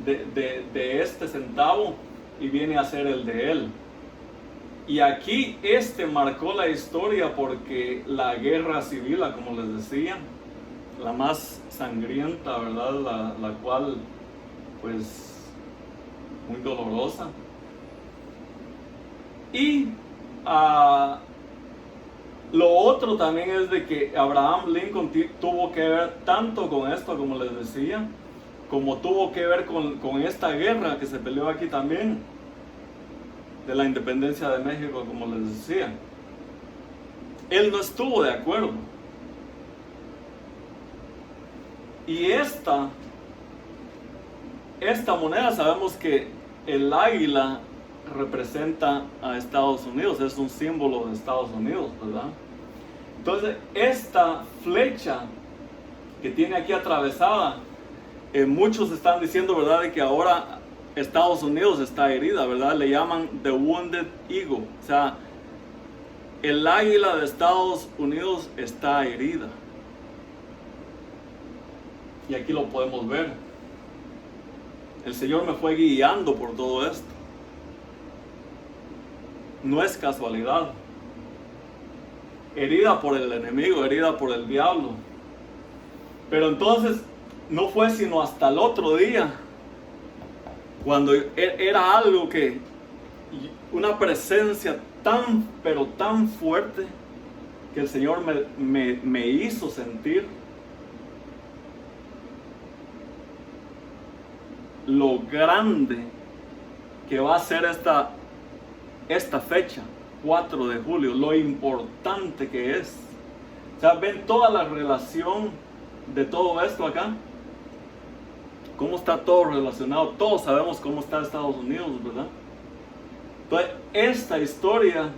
de este centavo y viene a ser el de él. Y aquí marcó la historia porque la guerra civil, como les decía, la más sangrienta, ¿verdad? La cual, pues, muy dolorosa. Y lo otro también es de que Abraham Lincoln tuvo que ver tanto con esto, como les decía, como tuvo que ver con esta guerra que se peleó aquí también, de la independencia de México, como les decía. Él no estuvo de acuerdo. Y esta moneda, sabemos que el águila representa a Estados Unidos, es un símbolo de Estados Unidos, ¿verdad? Entonces, esta flecha que tiene aquí atravesada, muchos están diciendo, ¿verdad?, de que ahora Estados Unidos está herida, ¿verdad? Le llaman The Wounded Eagle, o sea, el águila de Estados Unidos está herida. Y aquí lo podemos ver. El Señor me fue guiando por todo esto. No es casualidad. Herida por el enemigo, herida por el diablo. Pero entonces no fue sino hasta el otro día, cuando era algo que, una presencia tan, pero tan fuerte, que el Señor me hizo sentir lo grande que va a ser esta fecha, 4 de julio, lo importante que es. O sea, ven toda la relación de todo esto acá. Cómo está todo relacionado. Todos sabemos cómo está Estados Unidos, ¿verdad? Entonces, esta historia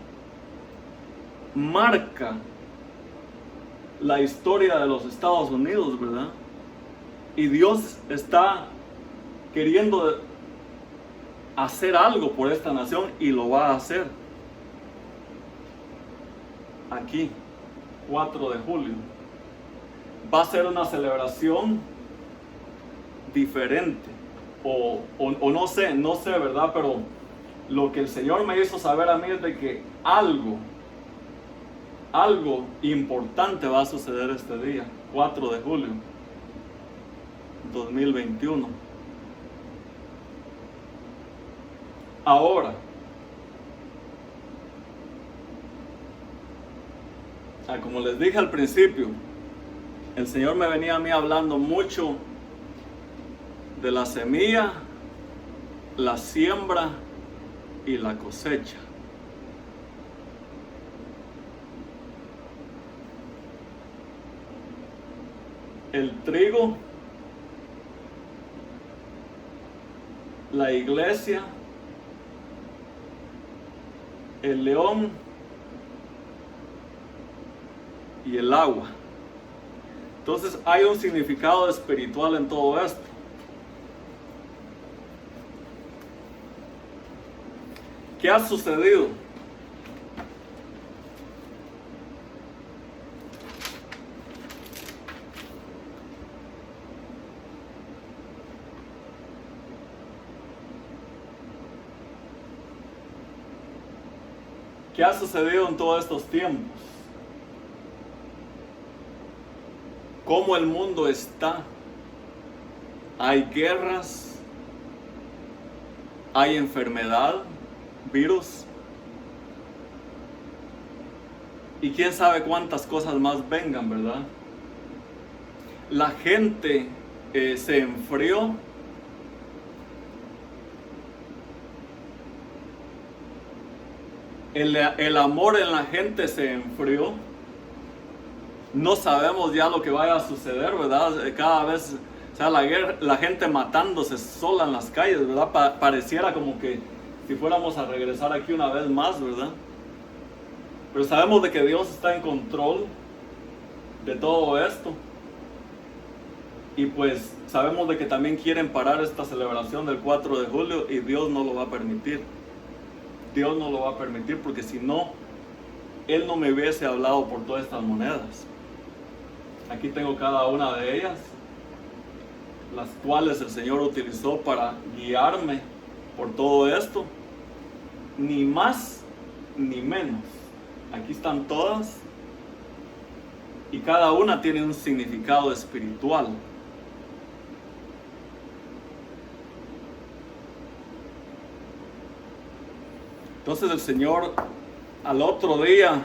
marca la historia de los Estados Unidos, ¿verdad? Y Dios está queriendo hacer algo por esta nación y lo va a hacer. Aquí, 4 de julio. Va a ser una celebración diferente. O no sé, ¿verdad? Pero lo que el Señor me hizo saber a mí es de que algo importante va a suceder este día, 4 de julio 2021. Ahora, como les dije al principio, el Señor me venía a mí hablando mucho de la semilla, la siembra y la cosecha. El trigo, la iglesia, el león y el agua. Entonces hay un significado espiritual en todo esto. ¿Qué ha sucedido? ¿Qué ha sucedido en todos estos tiempos? ¿Cómo el mundo está? Hay guerras, hay enfermedad, virus, y quién sabe cuántas cosas más vengan, ¿verdad? La gente se enfrió. El amor en la gente se enfrió. No sabemos ya lo que vaya a suceder, ¿verdad? Cada vez, o sea, la gente matándose sola en las calles, ¿verdad? Pareciera como que si fuéramos a regresar aquí una vez más, ¿verdad? Pero sabemos de que Dios está en control de todo esto. Y pues sabemos de que también quieren parar esta celebración del 4 de julio y Dios no lo va a permitir. Dios no lo va a permitir porque si no, Él no me hubiese hablado por todas estas monedas. Aquí tengo cada una de ellas, las cuales el Señor utilizó para guiarme por todo esto. Ni más ni menos. Aquí están todas y cada una tiene un significado espiritual. Entonces el Señor al otro día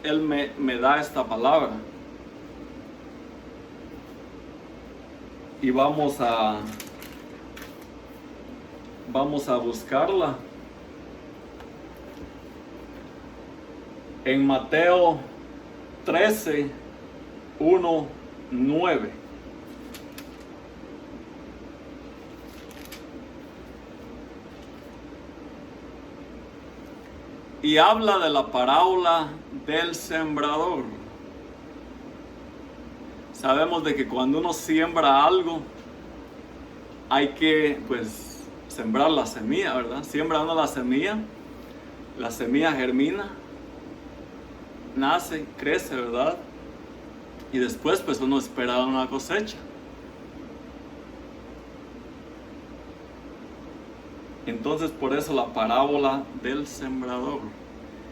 Él me da esta palabra. Y vamos a buscarla. En Mateo 13, 1, 9. Y habla de la parábola del sembrador. Sabemos de que cuando uno siembra algo, hay que pues sembrar la semilla, ¿verdad? Siembra uno la semilla germina, nace, crece, ¿verdad? Y después pues uno espera una cosecha. Entonces por eso la parábola del sembrador.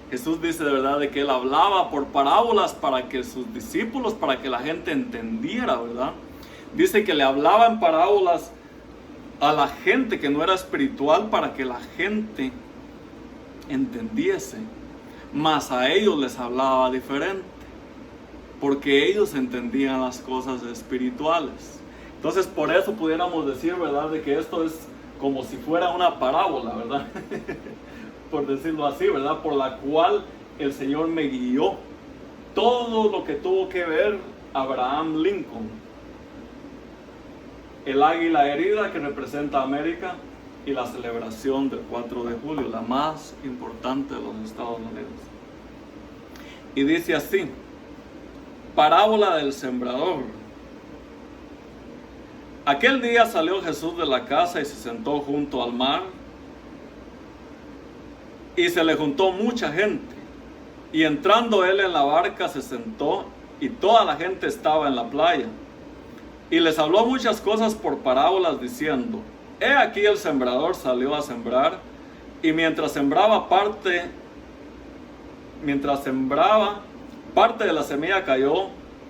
Jesús dice de verdad de que Él hablaba por parábolas para que sus discípulos, para que la gente entendiera, ¿verdad? Dice que le hablaba en parábolas a la gente que no era espiritual para que la gente entendiese. Mas a ellos les hablaba diferente, porque ellos entendían las cosas espirituales. Entonces por eso pudiéramos decir, ¿verdad?, de que esto es como si fuera una parábola, ¿verdad? Por decirlo así, ¿verdad? Por la cual el Señor me guió. Todo lo que tuvo que ver Abraham Lincoln. El águila herida que representa a América y la celebración del 4 de julio, la más importante de los Estados Unidos. Y dice así: parábola del sembrador. Aquel día salió Jesús de la casa y se sentó junto al mar, y se le juntó mucha gente. Y entrando él en la barca se sentó, y toda la gente estaba en la playa. Y les habló muchas cosas por parábolas, diciendo: he aquí el sembrador salió a sembrar, y mientras sembraba parte de la semilla cayó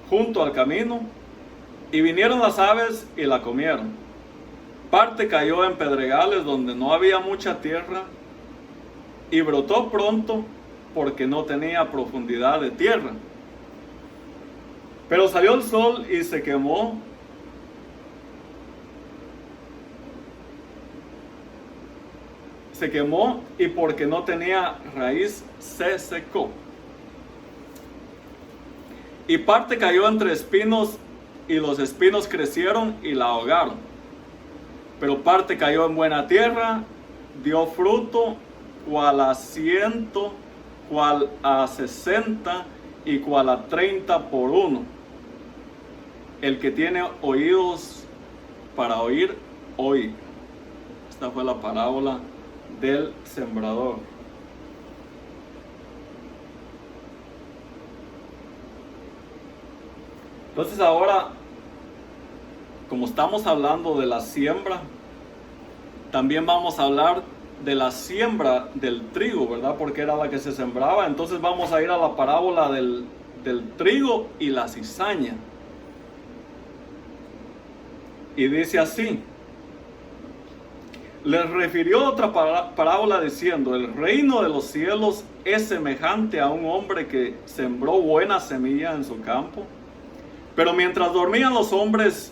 junto al camino, y vinieron las aves y la comieron. Parte cayó en pedregales donde no había mucha tierra, y brotó pronto porque no tenía profundidad de tierra. Pero salió el sol y se quemó, y porque no tenía raíz se secó. Y parte cayó entre espinos, y los espinos crecieron y la ahogaron. Pero parte cayó en buena tierra, dio fruto, cual a 100, cual a 60 y cual a 30 por uno. El que tiene oídos para oír, oiga. Esta fue la parábola del sembrador. Entonces ahora, como estamos hablando de la siembra, también vamos a hablar de la siembra del trigo, ¿verdad? Porque era la que se sembraba. Entonces vamos a ir a la parábola del trigo y la cizaña. Y dice así: les refirió otra parábola diciendo: el reino de los cielos es semejante a un hombre que sembró buena semilla en su campo. Pero mientras dormían los hombres,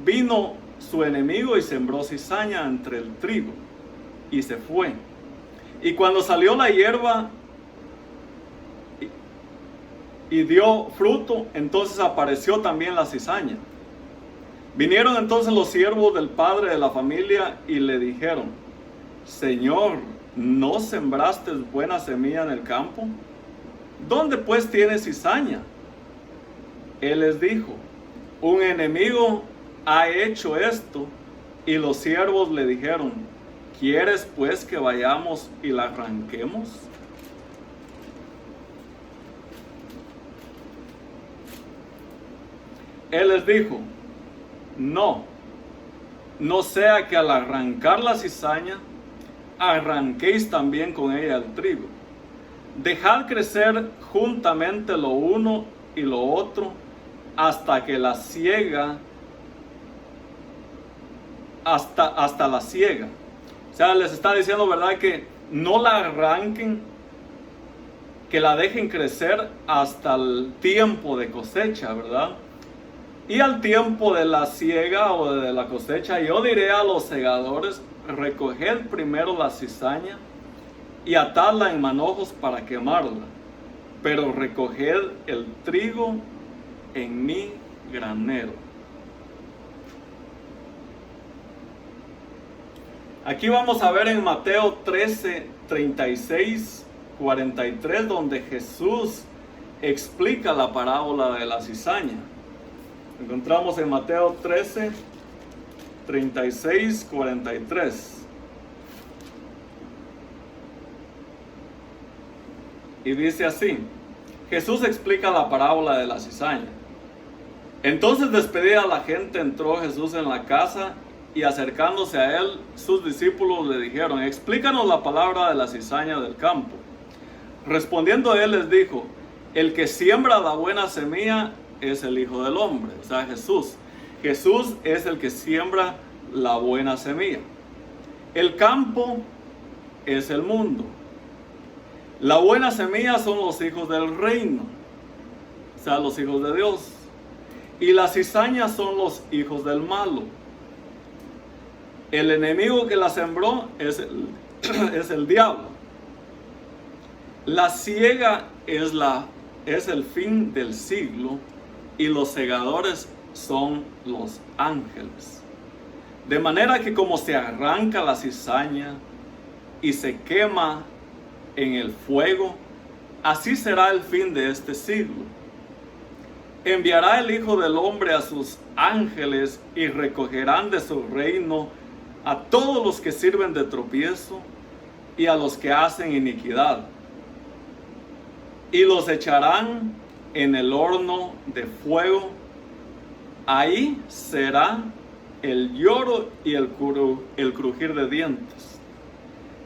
vino su enemigo y sembró cizaña entre el trigo, y se fue. Y cuando salió la hierba y dio fruto, entonces apareció también la cizaña. Vinieron entonces los siervos del padre de la familia y le dijeron: Señor, ¿no sembraste buena semilla en el campo? ¿Dónde pues tienes cizaña? Él les dijo: un enemigo ha hecho esto. Y los siervos le dijeron: ¿quieres pues que vayamos y la arranquemos? Él les dijo: no sea que al arrancar la cizaña, arranquéis también con ella el trigo. Dejad crecer juntamente lo uno y lo otro, hasta que la siega, hasta la siega. O sea, les está diciendo, ¿verdad?, que no la arranquen, que la dejen crecer hasta el tiempo de cosecha, ¿verdad? Y al tiempo de la siega o de la cosecha, yo diré a los segadores: recoged primero la cizaña y atadla en manojos para quemarla, pero recoged el trigo en mi granero. Aquí vamos a ver en Mateo 13, 36, 43, donde Jesús explica la parábola de la cizaña. Encontramos en Mateo 13, 36, 43. Y dice así: Jesús explica la parábola de la cizaña. Entonces, despedida la gente, entró Jesús en la casa, y acercándose a él, sus discípulos le dijeron: explícanos la palabra de la cizaña del campo. Respondiendo él les dijo: el que siembra la buena semilla es el Hijo del Hombre, o sea, Jesús. Jesús es el que siembra la buena semilla. El campo es el mundo. La buena semilla son los hijos del reino, o sea, los hijos de Dios. y la cizaña son los hijos del malo. El enemigo que la sembró es el diablo. La siega es el fin del siglo, y los segadores son los ángeles. De manera que como se arranca la cizaña y se quema en el fuego, así será el fin de este siglo. Enviará el Hijo del Hombre a sus ángeles, y recogerán de su reino a todos los que sirven de tropiezo y a los que hacen iniquidad, y los echarán en el horno de fuego. Ahí será el lloro y el crujir de dientes.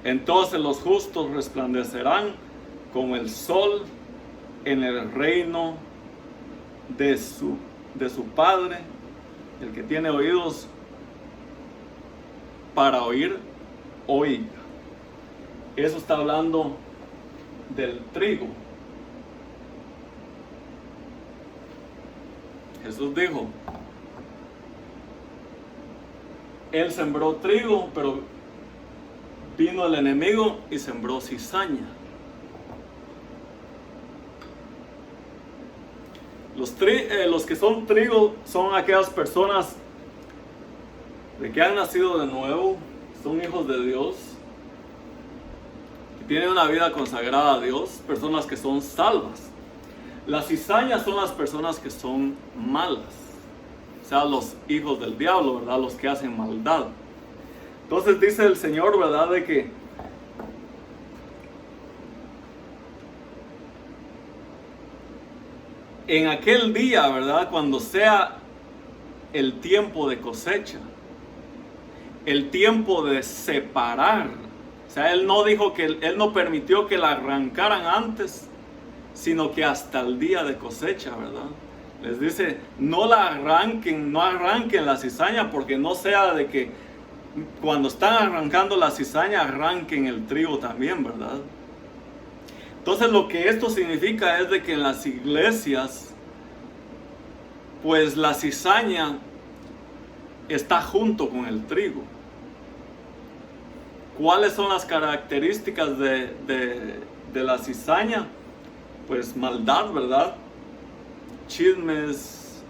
Entonces los justos resplandecerán como el sol en el reino de su Padre. El que tiene oídos para oír, oiga. Eso está hablando del trigo. Jesús dijo, Él sembró trigo, pero vino el enemigo y sembró cizaña. Los que son trigo son aquellas personas de que han nacido de nuevo, son hijos de Dios, que tienen una vida consagrada a Dios, personas que son salvas. Las cizañas son las personas que son malas, o sea, los hijos del diablo, ¿verdad? Los que hacen maldad. Entonces dice el Señor, ¿verdad? De que en aquel día, ¿verdad? Cuando sea el tiempo de cosecha, el tiempo de separar. O sea, Él no dijo que Él no permitió que la arrancaran antes, sino que hasta el día de cosecha, ¿verdad? Les dice, no la arranquen, no arranquen la cizaña, porque no sea de que cuando están arrancando la cizaña arranquen el trigo también, ¿verdad? Entonces lo que esto significa es de que en las iglesias, pues la cizaña está junto con el trigo. ¿Cuáles son las características de la cizaña? Pues maldad, ¿verdad? Chismes,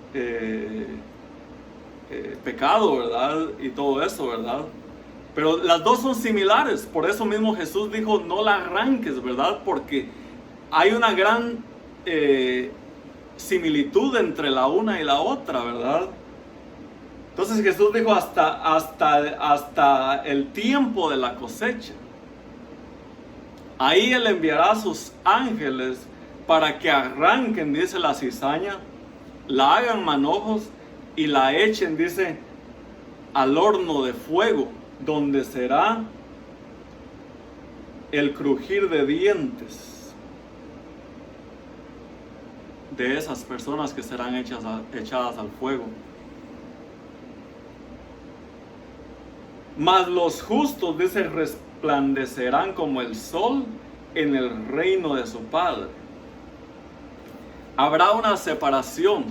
pecado, ¿verdad? Y todo eso, ¿verdad? Pero las dos son similares. Por eso mismo Jesús dijo, no la arranques, ¿verdad? Porque hay una gran similitud entre la una y la otra, ¿verdad? Entonces Jesús dijo hasta el tiempo de la cosecha. Ahí Él enviará a sus ángeles para que arranquen, dice, la cizaña, la hagan manojos y la echen, dice, al horno de fuego, donde será el crujir de dientes de esas personas que serán echadas al fuego. Mas los justos, dice, resplandecerán como el sol en el reino de su Padre. Habrá una separación.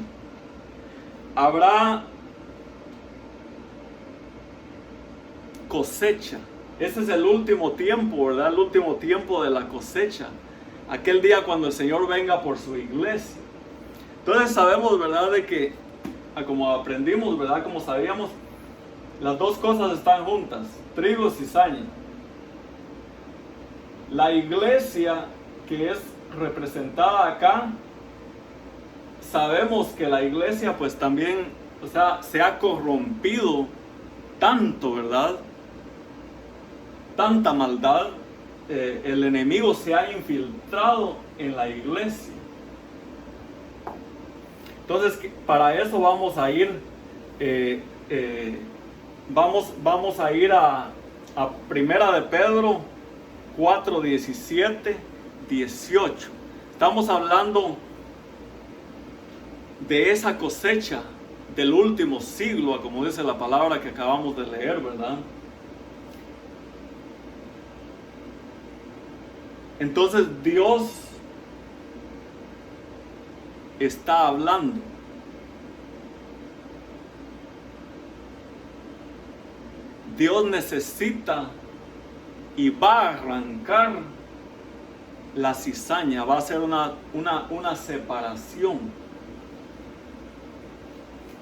Habrá cosecha. Ese es el último tiempo, ¿verdad? El último tiempo de la cosecha. Aquel día cuando el Señor venga por su iglesia. Entonces sabemos, ¿verdad? De que, como aprendimos, ¿verdad? Como sabíamos, las dos cosas están juntas, trigo y cizaña. La iglesia que es representada acá, sabemos que la iglesia pues también, o sea, se ha corrompido tanto, ¿verdad? Tanta maldad, el enemigo se ha infiltrado en la iglesia. Entonces, para eso vamos a ir vamos a ir a Primera de Pedro 4, 17, 18. Estamos hablando de esa cosecha del último siglo, como dice la palabra que acabamos de leer, ¿verdad? Entonces Dios está hablando Dios necesita y va a arrancar la cizaña, va a ser una separación.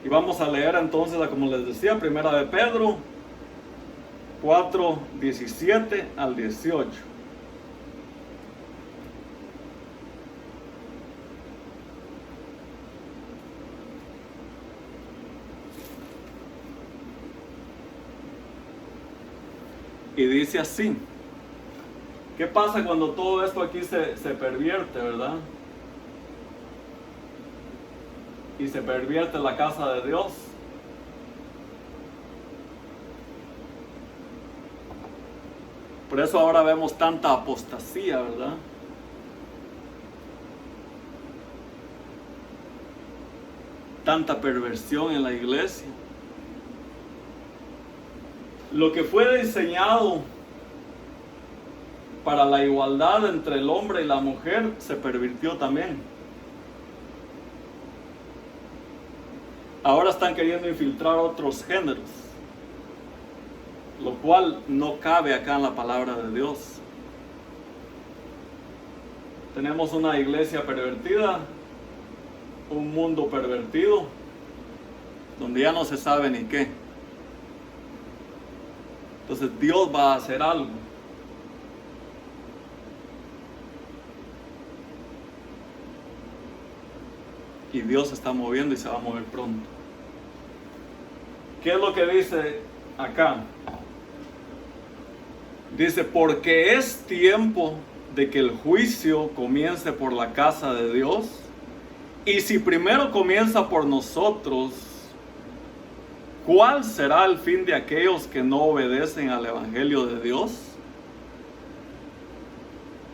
Y vamos a leer entonces, como les decía, primera de Pedro 4, 17 al 18. Y dice así: ¿qué pasa cuando todo esto aquí se pervierte, verdad? Y se pervierte la casa de Dios. Por eso ahora vemos tanta apostasía, ¿verdad? Tanta perversión en la iglesia. Lo que fue diseñado para la igualdad entre el hombre y la mujer se pervirtió también. Ahora están queriendo infiltrar otros géneros, lo cual no cabe acá en la palabra de Dios. Tenemos una iglesia pervertida, un mundo pervertido, donde ya no se sabe ni qué. Entonces Dios va a hacer algo. Y Dios se está moviendo y se va a mover pronto. ¿Qué es lo que dice acá? Dice, porque es tiempo de que el juicio comience por la casa de Dios. Y si primero comienza por nosotros, ¿cuál será el fin de aquellos que no obedecen al Evangelio de Dios?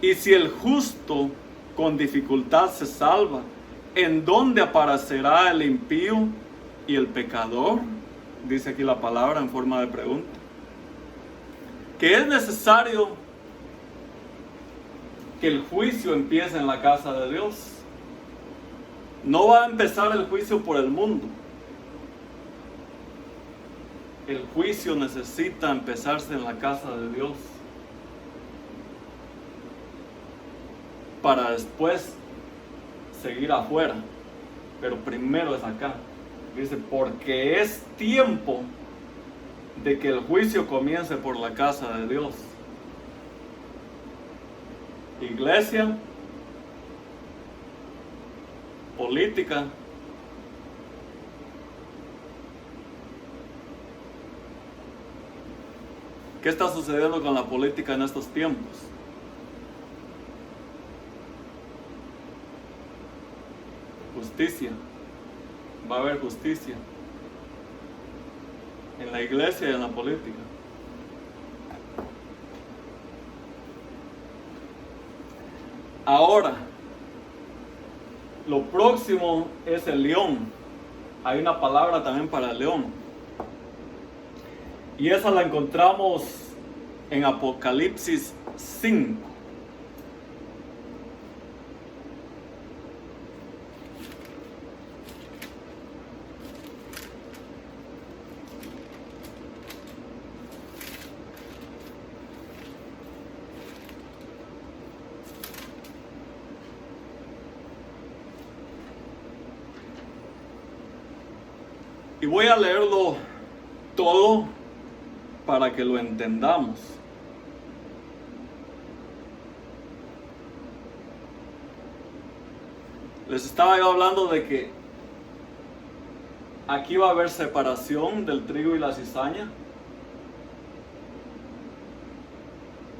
Y si el justo con dificultad se salva, ¿en dónde aparecerá el impío y el pecador? Dice aquí la palabra en forma de pregunta. Que es necesario que el juicio empiece en la casa de Dios. No va a empezar el juicio por el mundo. El juicio necesita empezarse en la casa de Dios, para después seguir afuera, pero primero es acá. Dice, porque es tiempo de que el juicio comience por la casa de Dios. Iglesia, política, ¿qué está sucediendo con la política en estos tiempos? Justicia. Va a haber justicia en la iglesia y en la política. Ahora, lo próximo es el león. Hay una palabra también para el león. Y esa la encontramos en Apocalipsis 5. Y voy a leerlo todo para que lo entendamos. Les estaba yo hablando de que aquí va a haber separación del trigo y la cizaña.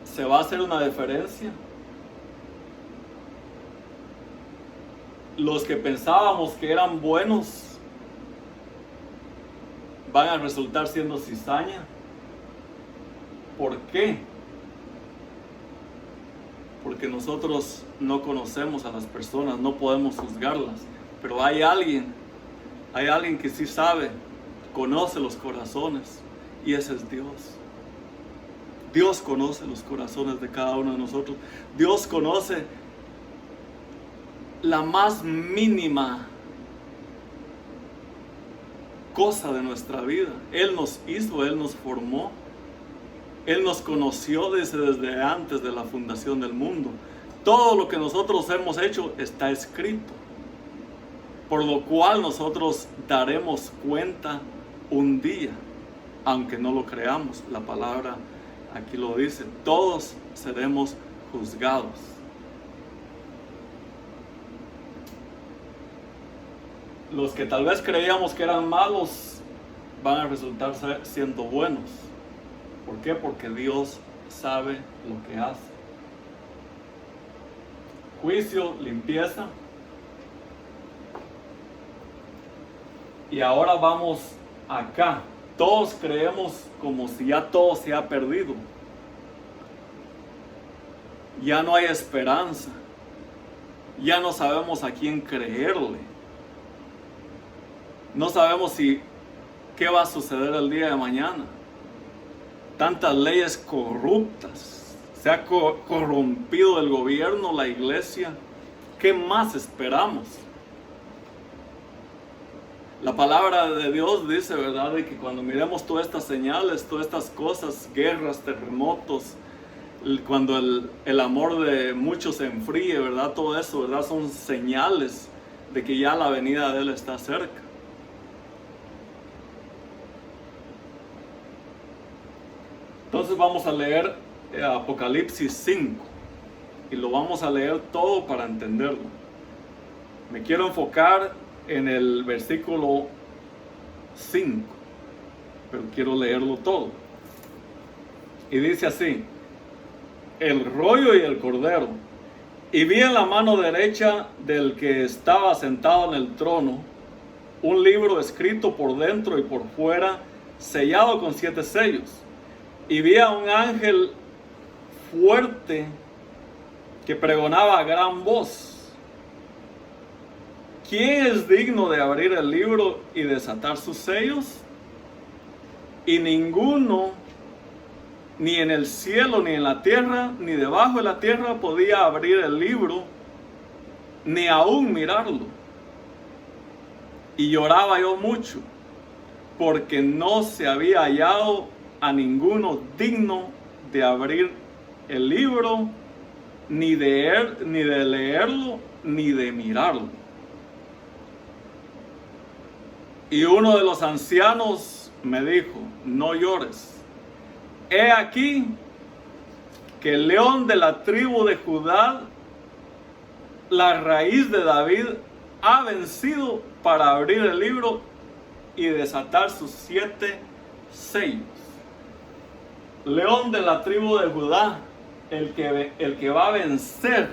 Se va a hacer una diferencia. Los que pensábamos que eran buenos van a resultar siendo cizaña. ¿Por qué? Porque nosotros no conocemos a las personas, no podemos juzgarlas, pero hay alguien que sí sabe, conoce los corazones, y ese es Dios. Dios conoce los corazones de cada uno de nosotros. Dios conoce la más mínima cosa de nuestra vida. Él nos hizo, Él nos formó. Él nos conoció desde antes de la fundación del mundo. Todo lo que nosotros hemos hecho está escrito, por lo cual nosotros daremos cuenta un día, aunque no lo creamos. La palabra aquí lo dice, todos seremos juzgados. Los que tal vez creíamos que eran malos van a resultar siendo buenos. ¿Por qué? Porque Dios sabe lo que hace. Juicio, limpieza. Y ahora vamos acá. Todos creemos como si ya todo se ha perdido. Ya no hay esperanza. Ya no sabemos a quién creerle. No sabemos qué va a suceder el día de mañana. Tantas leyes corruptas. Se ha corrompido el gobierno, la iglesia. ¿Qué más esperamos? La palabra de Dios dice, ¿verdad?, de que cuando miremos todas estas señales, todas estas cosas, guerras, terremotos, cuando el amor de muchos se enfríe, ¿verdad?, todo eso, ¿verdad?, son señales de que ya la venida de Él está cerca. Entonces vamos a leer Apocalipsis 5 y lo vamos a leer todo para entenderlo. Me quiero enfocar en el versículo 5, pero quiero leerlo todo. Y dice así: el rollo y el cordero. Y vi en la mano derecha del que estaba sentado en el trono un libro escrito por dentro y por fuera, sellado con 7 sellos. Y vi a un ángel fuerte que pregonaba a gran voz: ¿quién es digno de abrir el libro y desatar sus sellos? Y ninguno, ni en el cielo, ni en la tierra, ni debajo de la tierra, podía abrir el libro, ni aún mirarlo. Y lloraba yo mucho, porque no se había hallado a ninguno digno de abrir el libro, ni de leerlo, ni de mirarlo. Y uno de los ancianos me dijo: no llores. He aquí que el león de la tribu de Judá, la raíz de David, ha vencido para abrir el libro y desatar sus 7 sellos. León de la tribu de Judá, el que va a vencer,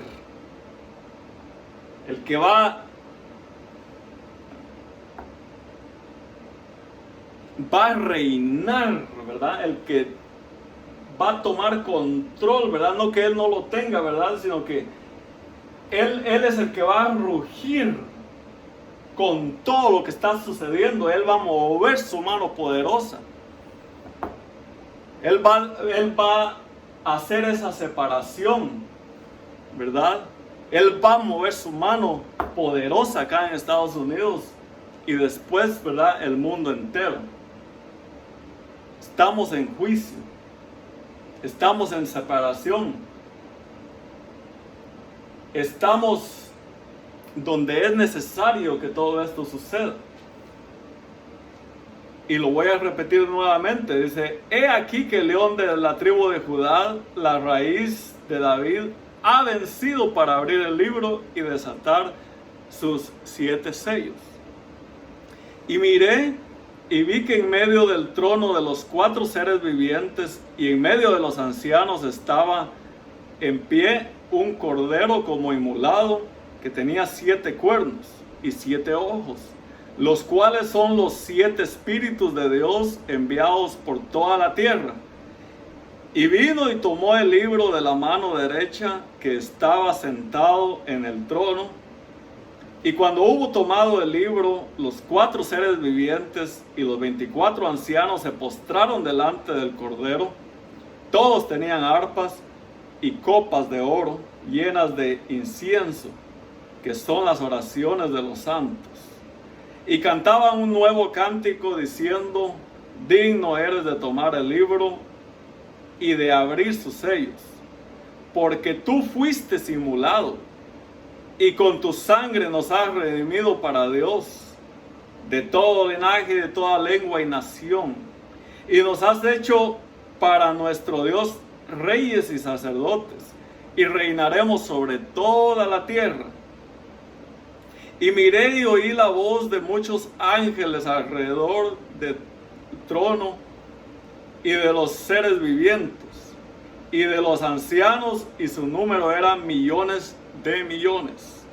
el que va a reinar, ¿verdad? El que va a tomar control, ¿verdad? No que Él no lo tenga, ¿verdad? Sino que Él es el que va a rugir con todo lo que está sucediendo. Él va a mover su mano poderosa. Él va a hacer esa separación, ¿verdad? Él va a mover su mano poderosa acá en Estados Unidos y después, ¿verdad?, el mundo entero. Estamos en juicio. Estamos en separación. Estamos donde es necesario que todo esto suceda. Y lo voy a repetir nuevamente. Dice: he aquí que el león de la tribu de Judá, la raíz de David, ha vencido para abrir el libro y desatar sus 7 sellos. Y miré y vi que en medio del trono de los 4 seres vivientes y en medio de los ancianos estaba en pie un cordero como inmolado, que tenía 7 cuernos y 7 ojos, los cuales son los 7 espíritus de Dios enviados por toda la tierra. Y vino y tomó el libro de la mano derecha que estaba sentado en el trono. Y cuando hubo tomado el libro, los 4 seres vivientes y los 24 ancianos se postraron delante del Cordero. Todos tenían arpas y copas de oro llenas de incienso, que son las oraciones de los santos. Y cantaban un nuevo cántico diciendo: digno eres de tomar el libro y de abrir sus sellos, porque tú fuiste inmolado y con tu sangre nos has redimido para Dios, de todo linaje, de toda lengua y nación, y nos has hecho para nuestro Dios reyes y sacerdotes, y reinaremos sobre toda la tierra. Y miré y oí la voz de muchos ángeles alrededor del trono, y de los seres vivientes, y de los ancianos, y su número era millones de millones,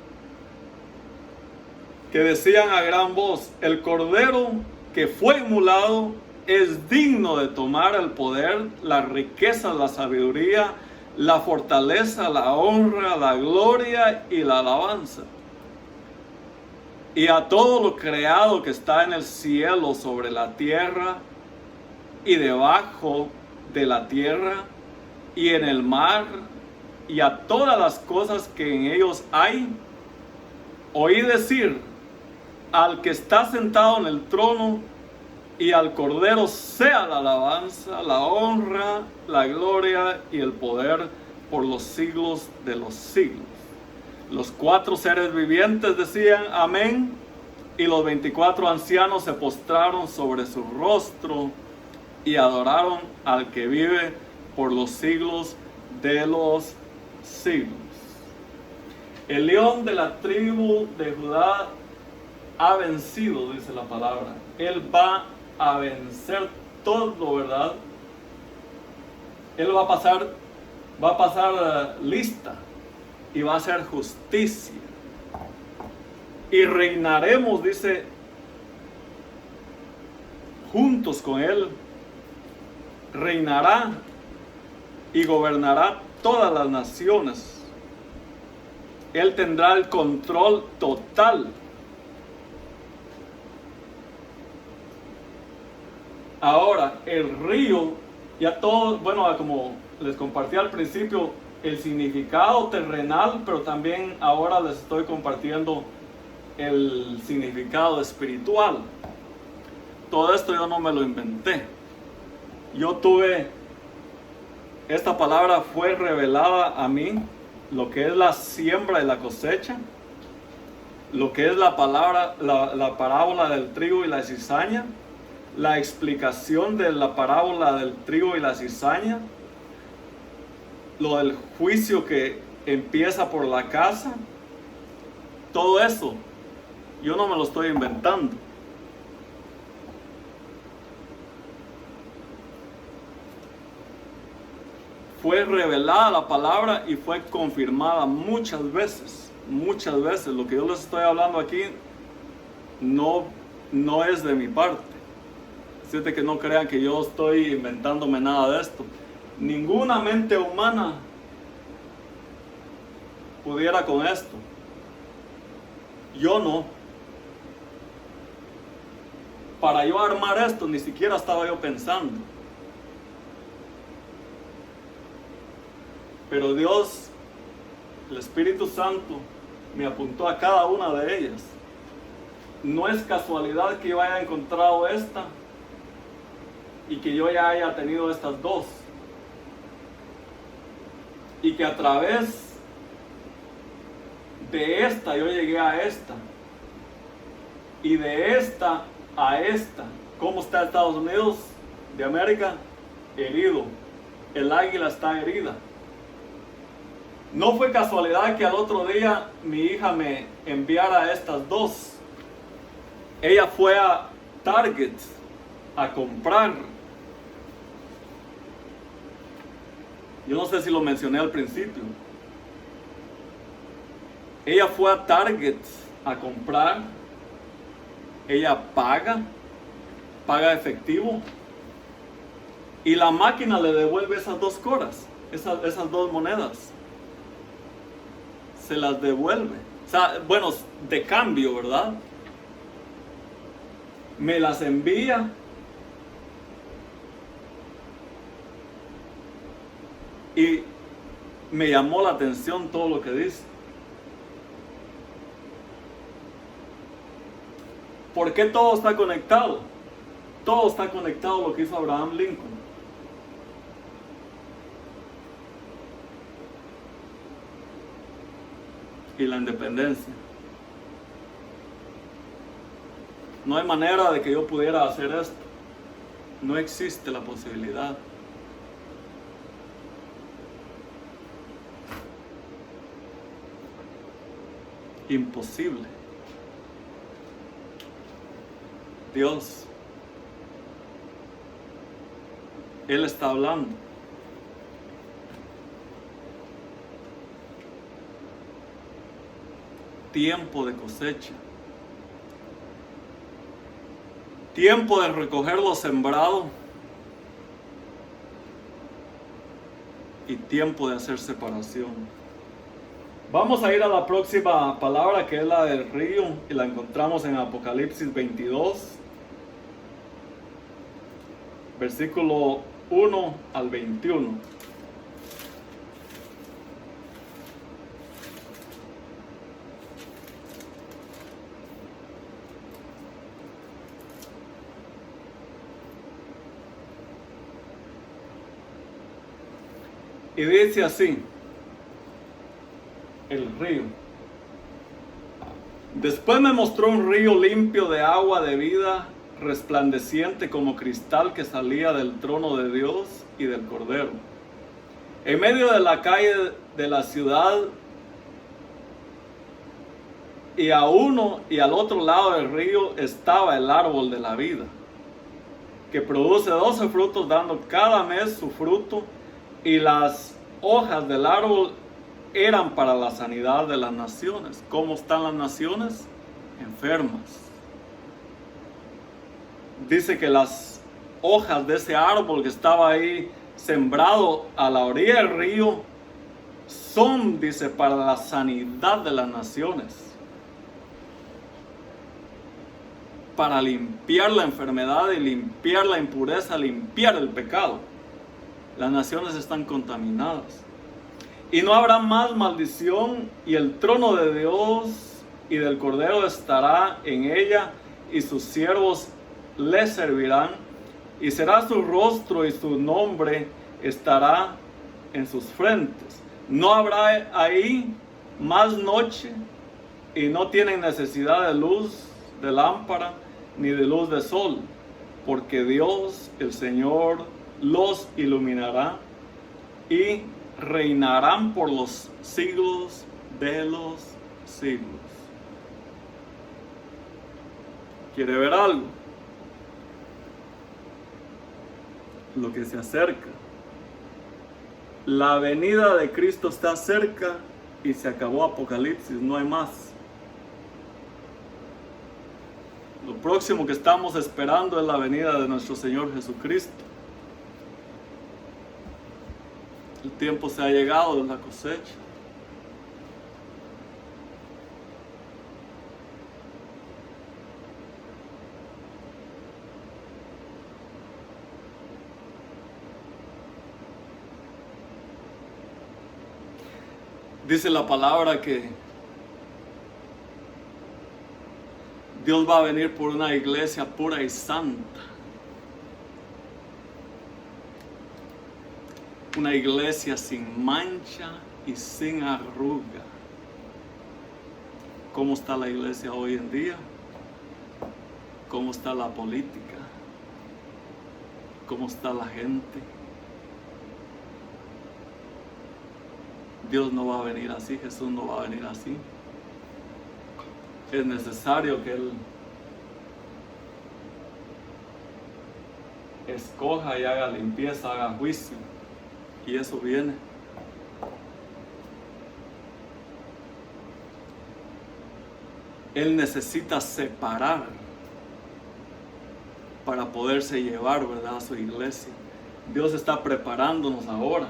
que decían a gran voz: el Cordero que fue inmolado es digno de tomar el poder, la riqueza, la sabiduría, la fortaleza, la honra, la gloria y la alabanza. Y a todo lo creado que está en el cielo, sobre la tierra y debajo de la tierra y en el mar, y a todas las cosas que en ellos hay, oí decir: al que está sentado en el trono y al Cordero sea la alabanza, la honra, la gloria y el poder por los siglos de los siglos. Los 4 seres vivientes decían: amén. Y los 24 ancianos se postraron sobre su rostro y adoraron al que vive por los siglos de los siglos. El león de la tribu de Judá ha vencido, dice la palabra. Él va a vencer todo, ¿verdad? Él va a pasar lista y va a hacer justicia. Y reinaremos, dice, juntos con Él. Reinará y gobernará todas las naciones. Él tendrá el control total. Ahora, el río, ya todo, bueno, como les compartí al principio, el significado terrenal, pero también ahora les estoy compartiendo el significado espiritual. Todo esto yo no me lo inventé. Esta palabra fue revelada a mí, lo que es la siembra y la cosecha, lo que es la parábola del trigo y la cizaña, la explicación de la parábola del trigo y la cizaña, lo del juicio que empieza por la casa. Todo eso yo no me lo estoy inventando. Fue revelada la palabra y fue confirmada muchas veces. Muchas veces. Lo que yo les estoy hablando aquí no es de mi parte. Así que no crean que yo estoy inventándome nada de esto. Ninguna mente humana pudiera con esto. Yo no. Para yo armar esto ni siquiera estaba yo pensando. Pero Dios, el Espíritu Santo, me apuntó a cada una de ellas. No es casualidad que yo haya encontrado esta y que yo ya haya tenido estas dos. Y que a través de esta yo llegué a esta. Y de esta a esta. ¿Cómo está Estados Unidos de América? Herido. El águila está herida. No fue casualidad que al otro día mi hija me enviara estas dos. Ella fue a Target a comprar. Yo no sé si lo mencioné al principio. Ella fue a Target a comprar. Ella paga efectivo. Y la máquina le devuelve esas 2 coras, esas 2 monedas. Se las devuelve. O sea, bueno, de cambio, ¿verdad? Me las envía. Y me llamó la atención todo lo que dice. ¿Por qué todo está conectado? Todo está conectado a lo que hizo Abraham Lincoln. y la independencia. No hay manera de que yo pudiera hacer esto. No existe la posibilidad. Imposible. Dios, Él está hablando. Tiempo de cosecha. Tiempo de recoger lo sembrado. Y tiempo de hacer separación. Vamos a ir a la próxima palabra, que es la del río, y la encontramos en Apocalipsis 22, versículo 1 al 21. Y dice así, el río. Después me mostró un río limpio de agua de vida, resplandeciente como cristal, que salía del trono de Dios y del Cordero. En medio de la calle de la ciudad, y a uno y al otro lado del río, estaba el árbol de la vida, que produce 12 frutos, dando cada mes su fruto, y las hojas del árbol eran para la sanidad de las naciones. ¿Cómo están las naciones? Enfermas. Dice que las hojas de ese árbol que estaba ahí sembrado a la orilla del río son, dice, para la sanidad de las naciones, para limpiar la enfermedad y limpiar la impureza, limpiar el pecado. Las naciones están contaminadas. Y no habrá más maldición, y el trono de Dios y del Cordero estará en ella, y sus siervos le servirán, y será su rostro y su nombre estará en sus frentes. No habrá ahí más noche, y no tienen necesidad de luz de lámpara ni de luz de sol, porque Dios, el Señor, los iluminará, y reinarán por los siglos de los siglos. ¿Quiere ver algo? Lo que se acerca. La venida de Cristo está cerca, y se acabó Apocalipsis, no hay más. Lo próximo que estamos esperando es la venida de nuestro Señor Jesucristo. El tiempo se ha llegado de la cosecha. Dice la palabra que Dios va a venir por una iglesia pura y santa. Una iglesia sin mancha y sin arruga. ¿Cómo está la iglesia hoy en día? ¿Cómo está la política? ¿Cómo está la gente? Dios no va a venir así, Jesús no va a venir así. Es necesario que Él escoja y haga limpieza, haga juicio. Y eso viene. Él necesita separar para poderse llevar, ¿verdad?, a su iglesia. Dios está preparándonos ahora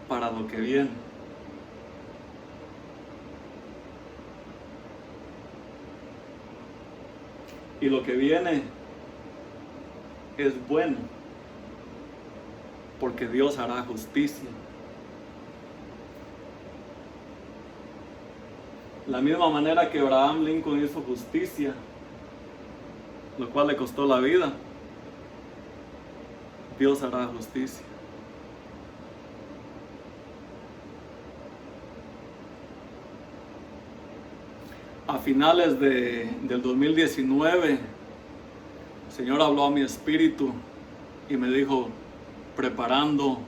para lo que viene. Y lo que viene es bueno, porque Dios hará justicia. La misma manera que Abraham Lincoln hizo justicia, lo cual le costó la vida, Dios hará justicia. a finales del 2019, el Señor habló a mi espíritu y me dijo, preparando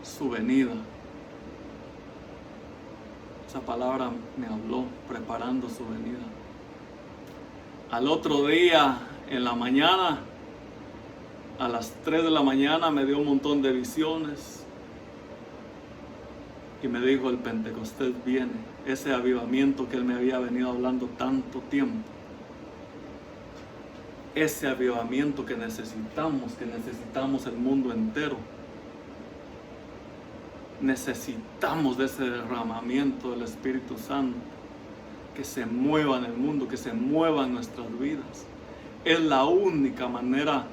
su venida. Esa palabra me habló, preparando su venida. Al otro día, en la mañana, a las 3 de la mañana, me dio un montón de visiones y me dijo, el Pentecostés viene. Ese avivamiento que Él me había venido hablando tanto tiempo. Ese avivamiento que necesitamos el mundo entero. Necesitamos de ese derramamiento del Espíritu Santo, que se mueva en el mundo, que se mueva en nuestras vidas. Es la única manera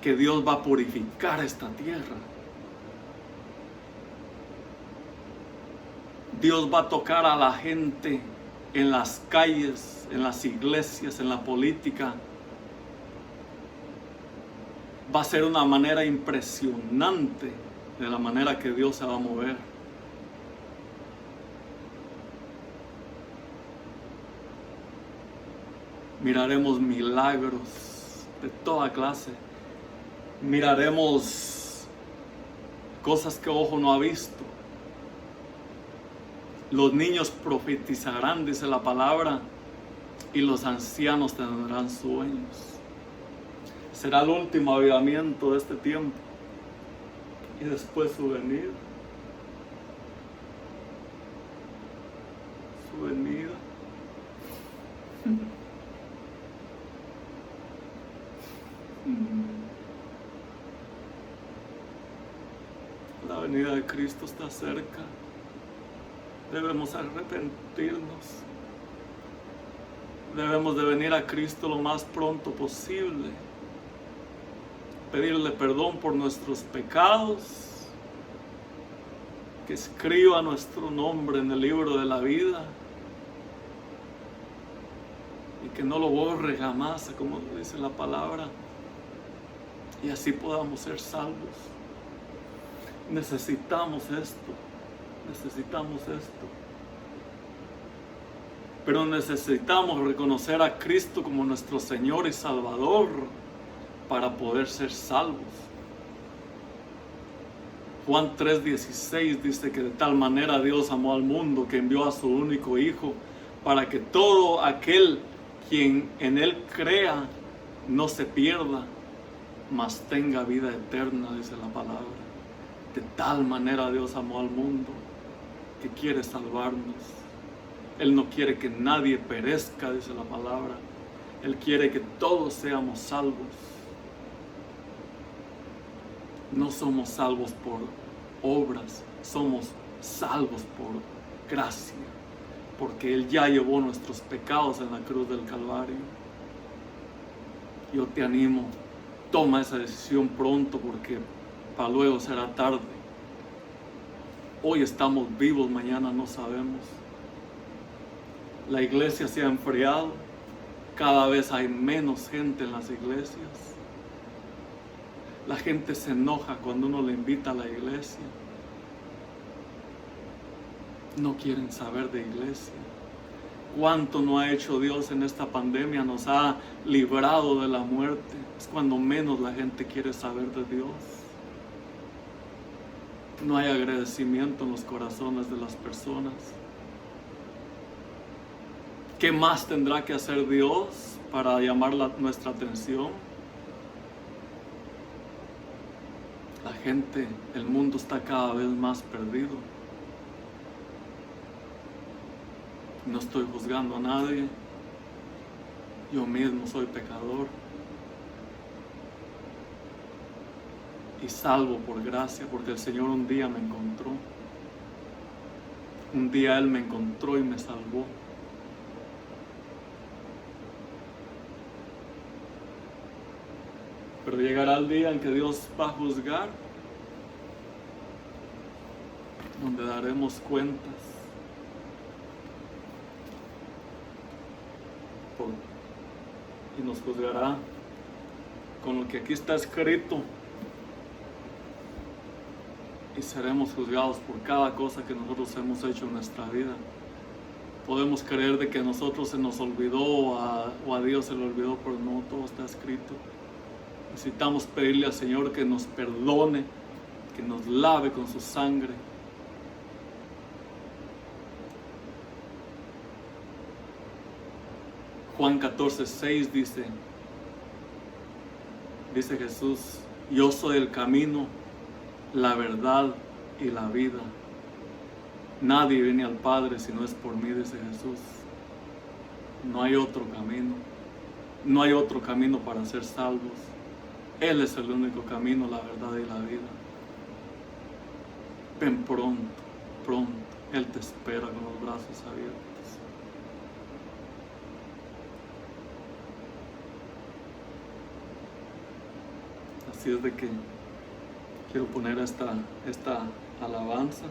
que Dios va a purificar esta tierra. Dios va a tocar a la gente en las calles, en las iglesias, en la política. Va a ser una manera impresionante de la manera que Dios se va a mover. Miraremos milagros de toda clase. Miraremos cosas que ojo no ha visto. Los niños profetizarán, dice la palabra, y los ancianos tendrán sueños. Será el último avivamiento de este tiempo. Y después su venida. Su venida. La venida de Cristo está cerca. Debemos arrepentirnos. Debemos de venir a Cristo lo más pronto posible. Pedirle perdón por nuestros pecados. Que escriba nuestro nombre en el libro de la vida. Y que no lo borre jamás, como dice la palabra. Y así podamos ser salvos. Necesitamos esto. Necesitamos esto. Pero necesitamos reconocer a Cristo como nuestro Señor y Salvador para poder ser salvos. Juan 3:16 dice que de tal manera Dios amó al mundo que envió a su único Hijo para que todo aquel quien en Él crea no se pierda, mas tenga vida eterna, dice la palabra. De tal manera Dios amó al mundo que quiere salvarnos. Él no quiere que nadie perezca, dice la palabra. Él quiere que todos seamos salvos. No somos salvos por obras, somos salvos por gracia, porque Él ya llevó nuestros pecados en la cruz del Calvario. Yo te animo, toma esa decisión pronto, porque para luego será tarde. Hoy estamos vivos, mañana no sabemos. La iglesia se ha enfriado, cada vez hay menos gente en las iglesias. La gente se enoja cuando uno le invita a la iglesia. No quieren saber de iglesia. ¿Cuánto no ha hecho Dios en esta pandemia? Nos ha librado de la muerte. Es cuando menos la gente quiere saber de Dios. No hay agradecimiento en los corazones de las personas. ¿Qué más tendrá que hacer Dios para llamar nuestra atención? La gente, el mundo está cada vez más perdido. No estoy juzgando a nadie. Yo mismo soy pecador. Y salvo por gracia, porque el Señor un día me encontró. Un día Él me encontró y me salvó. Pero llegará el día en que Dios va a juzgar, donde daremos cuentas y nos juzgará con lo que aquí está escrito, y seremos juzgados por cada cosa que nosotros hemos hecho en nuestra vida, Podemos creer de que a nosotros se nos olvidó o a Dios se le olvidó, pero no, todo está escrito. Necesitamos pedirle al Señor que nos perdone, que nos lave con su sangre. Juan 14:6 dice Jesús: yo soy el camino, la verdad y la vida. Nadie viene al Padre si no es por mí, dice Jesús. No hay otro camino. No hay otro camino para ser salvos. Él es el único camino, la verdad y la vida. Ven pronto, pronto. Él te espera con los brazos abiertos. Así es de que quiero poner esta alabanza.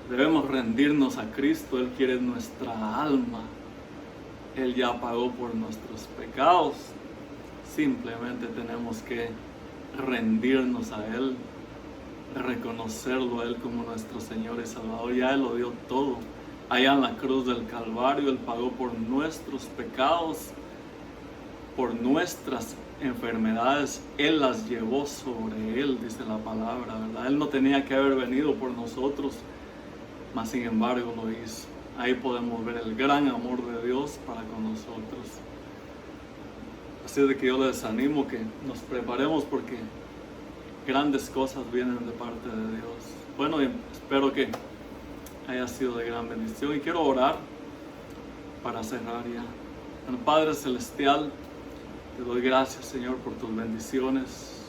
Debemos rendirnos a Cristo. Él quiere nuestra alma. Él ya pagó por nuestros pecados. Simplemente tenemos que rendirnos a Él, de reconocerlo a Él como nuestro Señor y Salvador. Ya Él lo dio todo. Allá en la cruz del Calvario, Él pagó por nuestros pecados, por nuestras enfermedades. Él las llevó sobre Él, dice la palabra, ¿verdad? Él no tenía que haber venido por nosotros, mas sin embargo lo hizo. Ahí podemos ver el gran amor de Dios para con nosotros. Así de que yo les animo que nos preparemos porque grandes cosas vienen de parte de Dios. Bueno, espero que haya sido de gran bendición y quiero orar para cerrar ya. Bueno, Padre Celestial, te doy gracias, Señor, por tus bendiciones,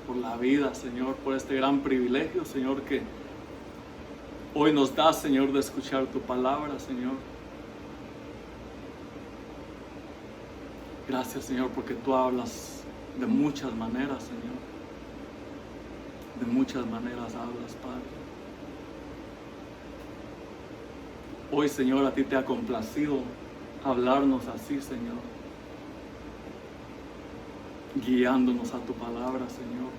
por la vida, Señor, por este gran privilegio, Señor, que hoy nos das, Señor, de escuchar tu palabra, Señor. Gracias, Señor, porque tú hablas de muchas maneras, Señor. De muchas maneras hablas, Padre. Hoy, Señor, a ti te ha complacido hablarnos así, Señor. Guiándonos a tu palabra, Señor.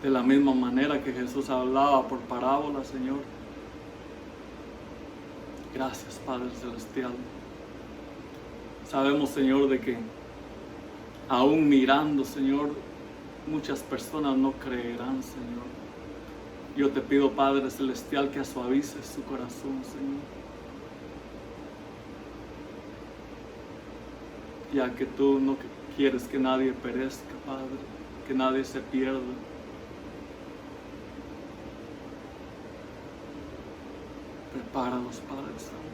De la misma manera que Jesús hablaba por parábolas, Señor. Gracias, Padre Celestial. Sabemos, Señor, de que aún mirando, Señor, muchas personas no creerán, Señor. Yo te pido, Padre Celestial, que suavices su corazón, Señor. Ya que tú no quieres que nadie perezca, Padre, que nadie se pierda. Prepáralos, Padre Santo.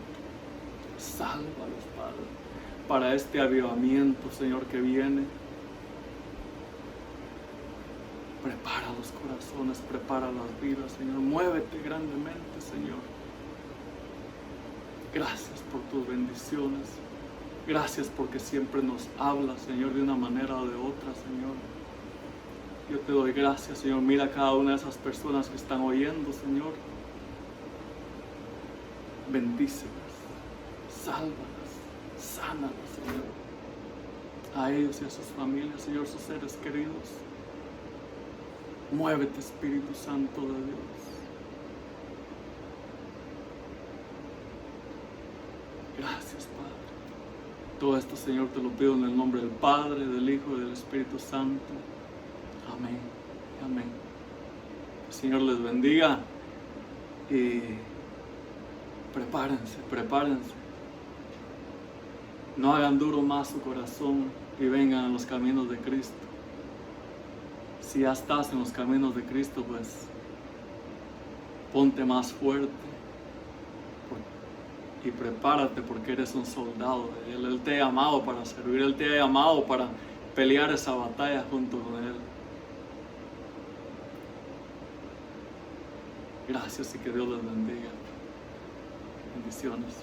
Sálvalos, Padre, para este avivamiento, Señor, que viene. Prepara los corazones, prepara las vidas, Señor. Muévete grandemente, Señor. Gracias por tus bendiciones. Gracias porque siempre nos hablas, Señor, de una manera o de otra, Señor. Yo te doy gracias, Señor. Mira a cada una de esas personas que están oyendo, Señor. Bendícelas, sálvalas, sánalas, Señor. A ellos y a sus familias, Señor, sus seres queridos. Muévete, Espíritu Santo de Dios. Gracias, Padre. Todo esto, Señor, te lo pido en el nombre del Padre, del Hijo y del Espíritu Santo. Amén. Amén. El Señor les bendiga y prepárense, prepárense. No hagan duro más su corazón y vengan a los caminos de Cristo. Si ya estás en los caminos de Cristo, pues ponte más fuerte y prepárate porque eres un soldado de Él. Él te ha llamado para servir, Él te ha llamado para pelear esa batalla junto con Él. Gracias y que Dios les bendiga. Bendiciones.